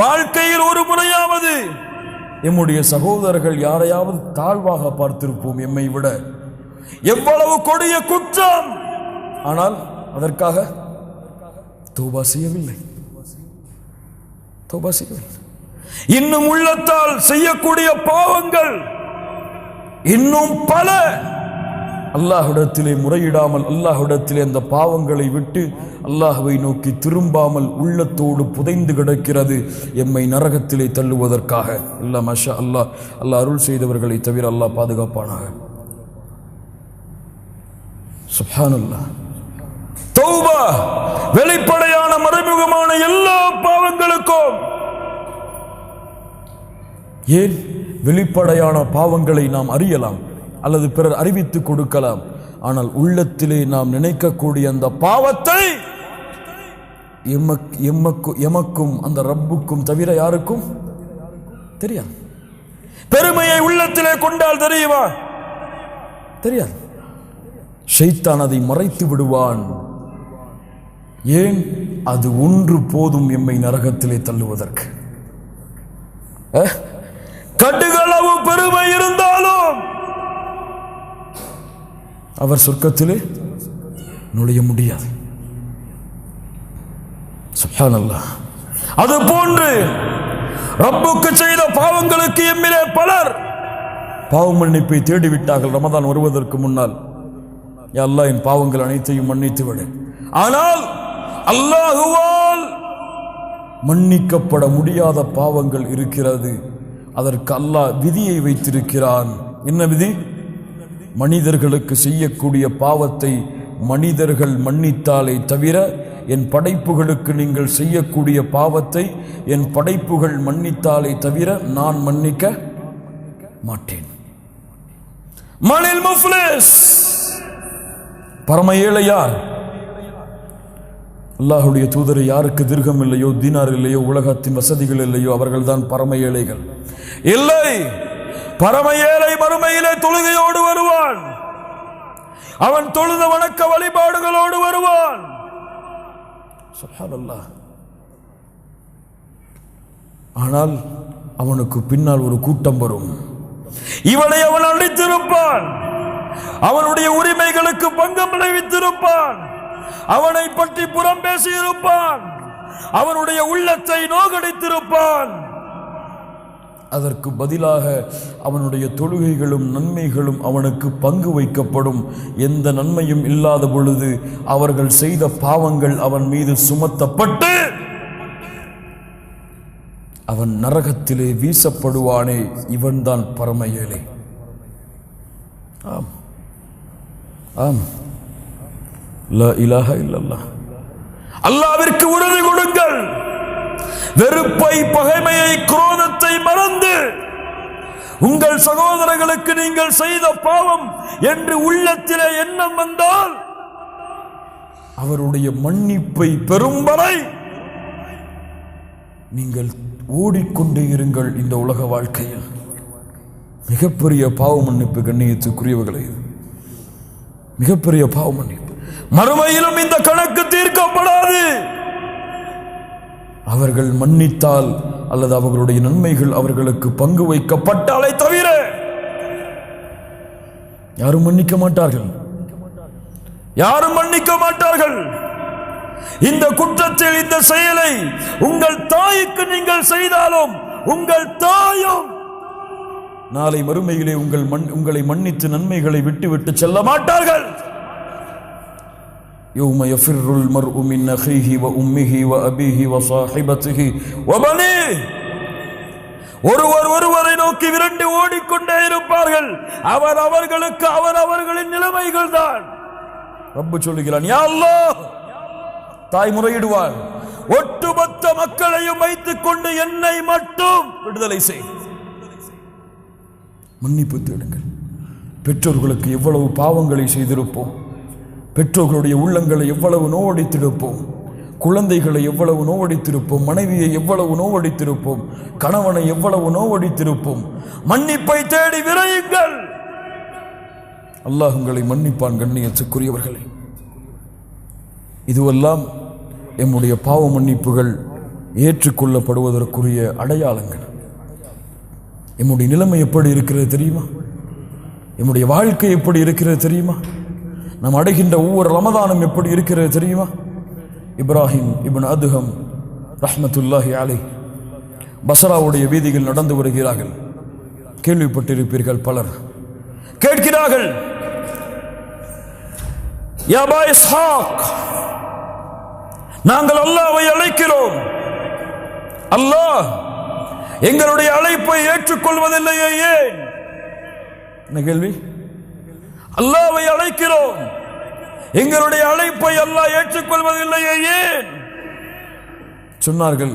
வாழ்க்கையில் ஒரு முறையாவது எம்முடைய சகோதரர்கள் யாரையாவது தாழ்வாக பார்த்திருப்போம் எம்மை விட. எவ்வளவு கொடிய குற்றம், ஆனால் அதற்காக தௌபா செய்யவில்லை. இன்னும் உள்ளத்தால் செய்யக்கூடிய பாவங்கள் இன்னும் பல. அல்லாஹ்விடத்திலே முறையிடாமல், அல்லாஹ்விடத்திலே அந்த பாவங்களை விட்டு அல்லாஹ்வை நோக்கி திரும்பாமல் உள்ளத்தோடு புதைந்து கிடக்கிறது, எம்மை நரகத்திலே தள்ளுவதற்காக. இல்ல மஷா அல்லாஹ், அல்லாஹ் அருள் செய்தவர்களை தவிர அல்லாஹ் பாதுகாப்பானாக. சுப்ஹானல்லாஹ். தௌபா வெளிப்படையான மறைமுகமான எல்லா பாவங்களுக்கும். ஏன்? வெளிப்படையான பாவங்களை நாம் அறியலாம் அல்லது பிறர் அறிவித்துக் கொடுக்கலாம். ஆனால் உள்ளத்திலே நாம் நினைக்கக்கூடிய அந்த பாவத்தை எமக்கும் அந்த ரப்புக்கும் தவிர யாருக்கும் தெரியாது. பெருமையை உள்ளத்திலே கொண்டால் தெரியுமா? தெரியாது. ஷைத்தான் அதை மறைத்து விடுவான். ஏன்? அது ஒன்று போதும் எம்மை நரகத்திலே தள்ளுவதற்கு. கடுகளவு பெருமை இருந்தாலும் அவர் சொர்க்கத்திலே நுழைய முடியாது. சுப்ஹானல்லாஹ். அது போன்று ரப்புக்கு செய்த பாவங்களுக்கு எம்மிலே பலர் பாவ மன்னிப்பை தேடிவிட்டார்கள் ரமதான் வருவதற்கு முன்னால். யா அல்லாஹ், என் பாவங்கள் அனைத்தையும் மன்னித்து விடு. ஆனால் அல்லாஹுவால் மன்னிக்கப்பட முடியாத பாவங்கள் இருக்கிறது. அதற்கு அல்லாஹ் விதியை வைத்திருக்கிறான். என்ன விதி? மனிதர்களுக்கு செய்யக்கூடிய பாவத்தை மனிதர்கள் மன்னித்தாலே தவிர என் படைப்புகளுக்கு நீங்கள் செய்யக்கூடிய பாவத்தை என் படைப்புகள் மன்னித்தாலே தவிர நான் மன்னிக்க மாட்டேன். மனில் முஃப்லிஸ், பரம ஏழை யார்? அல்லாஹுடைய தூதரை யாருக்கு திர்கம் இல்லையோ, தீனார் இல்லையோ, உலகத்தின் வசதிகள் இல்லையோ, அவர்கள் தான் பரம ஏழைகள். இல்லை, பரம ஏழை மறுமையிலே தொழுகையோடு வருவான். அவன் தொழுத வணக்க வழிபாடுகளோடு வருவான். சுப்ஹானல்லாஹ். ஆனால் அவனுக்கு பின்னால் ஒரு கூட்டம் வரும். இவனை அவன் அழித்திருப்பான், அவனுடைய உரிமைகளுக்கு பங்கம் விளைவித்திருப்பான், அவனை பற்றி புறம் பேசியிருப்பான், அவனுடைய உள்ளத்தை நோகடித்திருப்பான். அதற்கு பதிலாக அவனுடைய தொழுகைகளும் நன்மைகளும் அவனுக்கு பங்கு வைக்கப்படும். எந்த நன்மையும் இல்லாத பொழுது அவர்கள் செய்த பாவங்கள் அவன் மீது சுமத்தப்பட்டு அவன் நரகத்திலே வீசப்படுவானே, இவன்தான் பரம ஏழை. ஆம் ஆம், லா இலாஹ இல்லல்லாஹ். அல்லாஹ்விற்கு உறுதி கொடுங்கள். வெறுப்பை, பகைமையை, குரோதத்தை மறந்து உங்கள் சகோதரர்களுக்கு நீங்கள் செய்த பாவம் என்று உள்ளத்திலே எண்ணம் வந்தால் அவருடைய மன்னிப்பை பெறும் வரை நீங்கள் ஓடிக்கொண்டே இருங்கள். இந்த உலக வாழ்க்கையில் மிகப்பெரிய பாவ மன்னிப்பு கண்ணியத்துக்குரியவர்களே, மிகப்பெரிய பாவ மன்னிப்பு. மறுமையிலும் இந்த கணக்கு தீர்க்கப்படாது. அவர்கள் மன்னித்தால் அல்லது அவர்களுடைய நன்மைகள் அவர்களுக்கு பங்கு வைக்கப்பட்டாலே தவிர யாரும் மன்னிக்க மாட்டார்கள், யாரும் மன்னிக்க மாட்டார்கள். இந்த குற்றத்தில், இந்த செயலை உங்கள் தாய்க்கு நீங்கள் செய்தாலும் உங்கள் தாயும் நாளை மறுமையிலே உங்களை மன்னித்து நன்மைகளை விட்டுவிட்டு செல்ல மாட்டார்கள். يوم يفر المرء من أخيه وأمه وأبيه وصاحبته وبنيه. ஒருவரை நோக்கி விரண்டு ஓடிக்கொண்டே இருப்பார்கள். அவர்களுக்கு அவர்களின் நிலைமைகள் தான். ரப்பு சொல்லுகிறான், யா அல்லாஹ். தாய் முறையிடுவார், ஒட்டுமொத்த மக்களையும் வைத்துக் கொண்டு என்னை மட்டும் விடுதலை செய். மன்னிப்பு தேடுங்கள். பெற்றோர்களுக்கு எவ்வளவு பாவங்களை செய்திருப்போம், பெற்றோர்களுடைய உள்ளங்களை எவ்வளவு நோவடித்திருப்போம், குழந்தைகளை எவ்வளவு நோவடித்திருப்போம், மனைவியை எவ்வளவு நோவடித்திருப்போம், கணவனை எவ்வளவு நோவடித்திருப்போம். மன்னிப்பை தேடி விரையுங்கள். அல்லாஹ் உங்களை மன்னிப்பான். கண்ணியத்துக்குரியவர்களே, இதுவெல்லாம் எம்முடைய பாவ மன்னிப்புகள் ஏற்றுக்கொள்ளப்படுவதற்குரிய அடையாளங்கள். எம்முடைய நிலைமை எப்படி இருக்கிறது தெரியுமா? எம்முடைய வாழ்க்கை எப்படி இருக்கிறது தெரியுமா? நாம் அடைகின்ற ஒவ்வொரு ரமதானும் எப்படி இருக்கிறது தெரியுமா? இப்ராஹிம் இப்னு அதுஹம் ரஹ்மத்துல்லாஹி அலைஹ் பஸ்ராவுடைய வீதியில் நடந்து வருகிறார்கள். கேள்விப்பட்டிருப்பீர்கள், பலர் கேட்கிறார்கள், யா அபா இஸ்ஹாக், நாங்கள் அல்லாஹ்வை அழைக்கிறோம், அல்லாஹ் எங்களுடைய அழைப்பை ஏற்றுக்கொள்வதில்லையே, ஏன்? என்ன கேள்வி? அல்லாஹ்வை அழைக்கிறோம், எங்களுடைய அழைப்பை அல்லாஹ் ஏற்றுக்கொள்வதில்லையே, ஏன்? சொன்னார்கள்,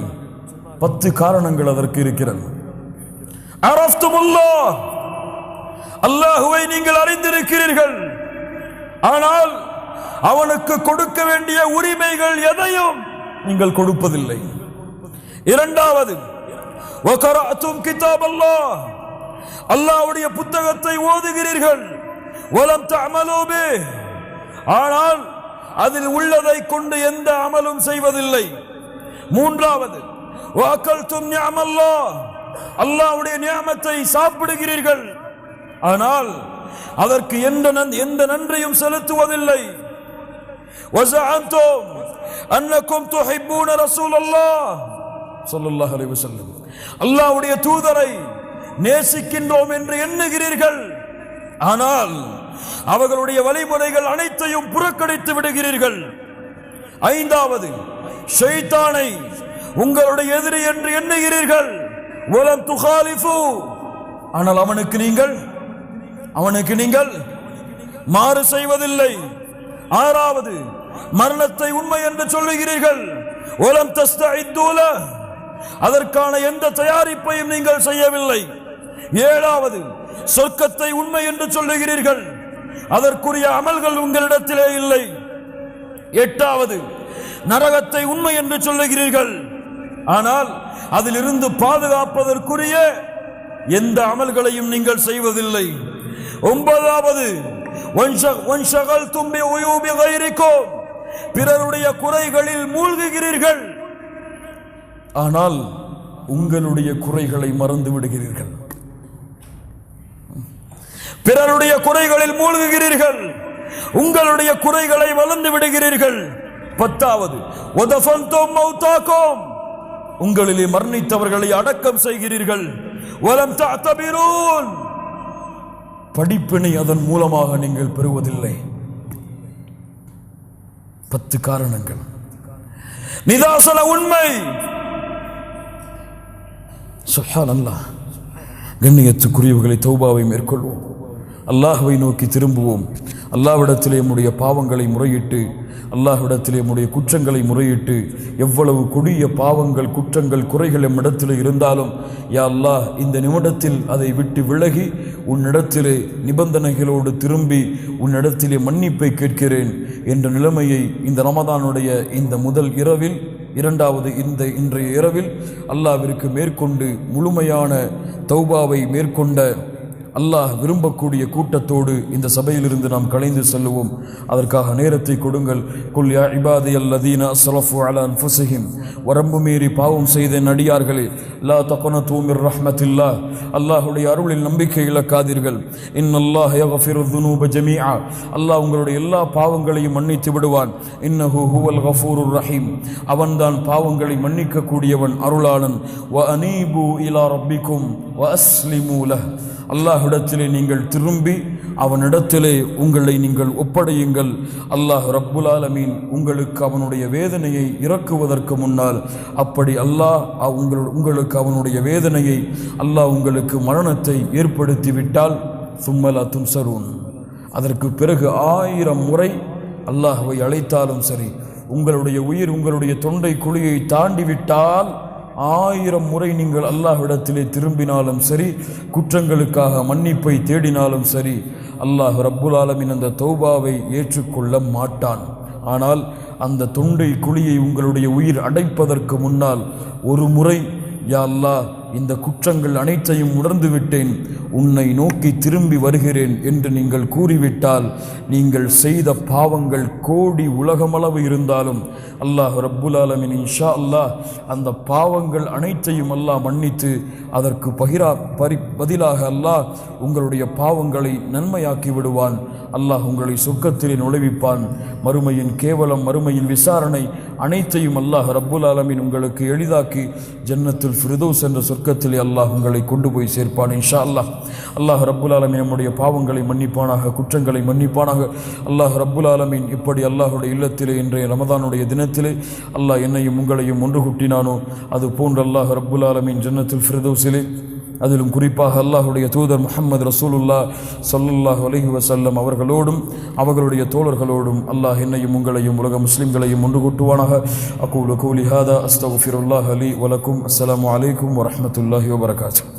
10 காரணங்கள் அதற்கு இருக்கிறது. அரஃப்துமுல்லாஹ், அல்லாஹ்வை நீங்கள் அறிந்திருக்கிறீர்கள், ஆனால் அவனுக்கு கொடுக்க வேண்டிய உரிமைகள் எதையும் நீங்கள் கொடுப்பதில்லை. இரண்டாவது, வகரஅதும் கிதாபல்லாஹ், அல்லாஹ்வுடைய புத்தகத்தை ஓதுகிறீர்கள், வலம் தஅமலூ பிஹ், ஆனால் அதில் உள்ளதை கொண்டு எந்த அமலும் செய்வதில்லை. மூன்றாவது, வஅகல்தும் நிஅமல்லாஹ், அல்லாஹ்வுடைய நிஅமத்தை சாப்பிடுகிறீர்கள், ஆனால் அதற்கு எந்த நன்றியும் செலுத்துவதில்லை. வஸஅன்தும் அன்னக்கும் துஹிப்பூன ரசூலல்லாஹ் ஸல்லல்லாஹு அலைஹி வஸல்லம், அல்லாஹ்வுடைய தூதரை நேசிக்கின்றோம் என்று எண்ணுகிறீர்கள், ஆனால் அவர்களுடைய வழிமுறைகள் அனைத்தையும் புறக்கணித்து விடுகிறீர்கள். ஐந்தாவது, ஷைத்தானை உங்களுடைய எதிரி என்று எண்ணுகிறீர்கள், வலம் துகாலிஃபு, ஆனால் அவனுக்கு நீங்கள் மாறு செய்வதில்லை. ஆறாவது, மரணத்தை உண்மை என்று சொல்லுகிறீர்கள். ஒலம் தஸ்தஇத்தூல, அதற்கான எந்த தயாரிப்பையும் நீங்கள் செய்யவில்லை. ஏழாவது, சொர்க்கத்தை உண்மை என்று சொல்லுகிறீர்கள், அதற்குரிய அமல்கள் உங்களிடத்திலே இல்லை. எட்டாவது, நரகத்தை உண்மை என்று சொல்லுகிறீர்கள், ஆனால் அதிலிருந்து பாதுகாப்பதற்குரிய எந்த அமல்களையும் நீங்கள் செய்வதில்லை. ஒன்பதாவது, பிறருடைய குறைகளில் மூழ்குகிறீர்கள், ஆனால் உங்களுடைய குறைகளை மறந்து விடுகிறீர்கள். பிறருடைய குறைகளில் மூழ்குகிறீர்கள், உங்களுடைய குறைகளை மறந்து விடுகிறீர்கள். பத்தாவது, உங்களிலே மரணித்தவர்களை அடக்கம் செய்கிறீர்கள். வலம் தஅதபிரூன், படிப்பினை அதன் மூலமாக நீங்கள் பெறுவதில்லை. 10 காரணங்கள். நிதாசன உண்மை. சுப்ஹானல்லாஹ். கண்ணியத்துக்குரியவர்களை, தௌபாவை மேற்கொள்வோம், அல்லாஹ்வை நோக்கி திரும்புவோம். அல்லாஹ்விடத்திலே நம்முடைய பாவங்களை முறையிட்டு, அல்லாஹ்விடத்திலே நம்முடைய குற்றங்களை முறையிட்டு, எவ்வளவு கொடிய பாவங்கள், குற்றங்கள், குறைகள் நம்மிடத்தில் இருந்தாலும், யா அல்லாஹ், இந்த நிமிடத்தில் அதை விட்டு விலகி உன்னிடத்திலே நிபந்தனைகளோடு திரும்பி உன்னிடத்திலே மன்னிப்பை கேட்கிறேன் என்ற நிலைமையை இந்த ரமதானுடைய இந்த முதல் இரவில், இரண்டாவது இன்றைய இரவில் அல்லாஹ்விற்கு மேற்கொண்டு முழுமையான தௌபாவை மேற்கொண்ட அல்லாஹ் விரும்பக்கூடிய கூட்டத்தோடு இந்த சபையிலிருந்து நாம் கலைந்து செல்லுவோம். அதற்காக நேரத்தை கொடுங்கள். குல் யா இபாதியல்லதீன அஸ்ரஃபு அலா அன்ஃபுஸிஹிம், வரம்பு மீறி பாவம் செய்த நடிகார்களே, லா தக்னது மிர் ரஹ்மத்தில்லாஹ், அல்லாஹ்வுடைய அருளில் நம்பிக்கை இழக்காதீர்கள். இன்னல்லாஹ் யக்ஃபிரு ذுனூப ஜமீஆ, அல்லாஹ் உங்களுடைய எல்லா பாவங்களையும் மன்னித்து விடுவான். இன்னஹு ஹுவல் கஃபூருர் ரஹீம், அவன்தான் பாவங்களை மன்னிக்க கூடியவன், அருளாளன். வ அனீபு இலா ரப்பிக்கும் வ அஸ்லிமூ லஹ், அல்லாஹ்விடத்திலே நீங்கள் திரும்பி அவனிடத்திலே உங்களை நீங்கள் ஒப்படையுங்கள். அல்லாஹ் ரப்புல் ஆலமீன் உங்களுக்கு அவனுடைய வேதனையை இறக்குவதற்கு முன்னால், அப்படி அல்லாஹ் உங்களுக்கு அவனுடைய வேதனையை, அல்லாஹ் உங்களுக்கு மரணத்தை ஏற்படுத்தி விட்டால், சும்மலா துன்சரூன், அதற்கு பிறகு 1000 முறை அல்லாஹ்வை அழைத்தாலும் சரி, உங்களுடைய உயிர் உங்களுடைய தொண்டை குழியை தாண்டி விட்டால் 1000 முறை நீங்கள் அல்லாஹ்விடத்திலே திரும்பினாலும் சரி, குற்றங்களுக்காக மன்னிப்பை தேடினாலும் சரி, அல்லாஹ் ரப்புல் ஆலமீன் அந்த தௌபாவை ஏற்றுக்கொள்ள மாட்டான். ஆனால் அந்த தொண்டை குழியை உங்களுடைய உயிர் அடைப்பதற்கு முன்னால் ஒரு முறை, யா அல்லாஹ், இந்த குற்றங்கள் அனைத்தையும் உணர்ந்து விட்டேன், உன்னை நோக்கி திரும்பி வருகிறேன் என்று நீங்கள் கூறிவிட்டால், நீங்கள் செய்த பாவங்கள் கோடி உலகமளவு இருந்தாலும் அல்லாஹ் ரப்புல் ஆலமீன் இன்ஷா அல்லாஹ் அந்த பாவங்கள் அனைத்தையும் அல்லாஹ் மன்னித்து அதற்கு பதிலாக அல்லாஹ் உங்களுடைய பாவங்களை நன்மையாக்கி விடுவான். அல்லாஹ் உங்களை சொர்க்கத்திலே நுழைவிப்பான். மறுமையின் கேவலம், மறுமையின் விசாரணை அனைத்தையும் அல்லாஹ் ரப்புல் ஆலமீன் உங்களுக்கு எளிதாக்கி ஜன்னத்துல் ஃபிர்தௌஸ் என்ற சொர்க்கத்திலே அல்லாஹ் உங்களை கொண்டு போய் சேர்ப்பான் இன்ஷா அல்லாஹ். அல்லாஹ் ரப்புல் ஆலமீன் நம்முடைய பாவங்களை மன்னிப்பானாக, குற்றங்களை மன்னிப்பானாக. அல்லாஹ் ரப்புல் ஆலமீன் இப்படி அல்லாஹுடைய இல்லத்திலே இன்றைய ரமதானுடைய தினத்திலே அல்லாஹ் என்னையும் உங்களையும் ஒன்று கூட்டினானோ, அது போன்று அல்லாஹ் ரப்புல் ஆலமீன் ஜன்னத்துல் ஃபிர்தௌஸிலே, அதிலும் குறிப்பாக அல்லாஹுடைய தூதர் முஹம்மது ரசூலுல்லாஹ் ஸல்லல்லாஹு அலைஹி வஸல்லம் அவர்களோடும் அவர்களுடைய தோழர்களோடும் அல்லாஹ் என்னையும் உங்களையும் உலக முஸ்லிம்களையும் ஒன்று கூட்டுவானாக. அகூலு கௌலி ஹாதா அஸ்தக்ஃபிருல்லாஹ லி வ லக்கும். அஸ்ஸலாமு அலைக்கும் வ ரஹ்மத்துல்லாஹி வ பரகாத்துஹு.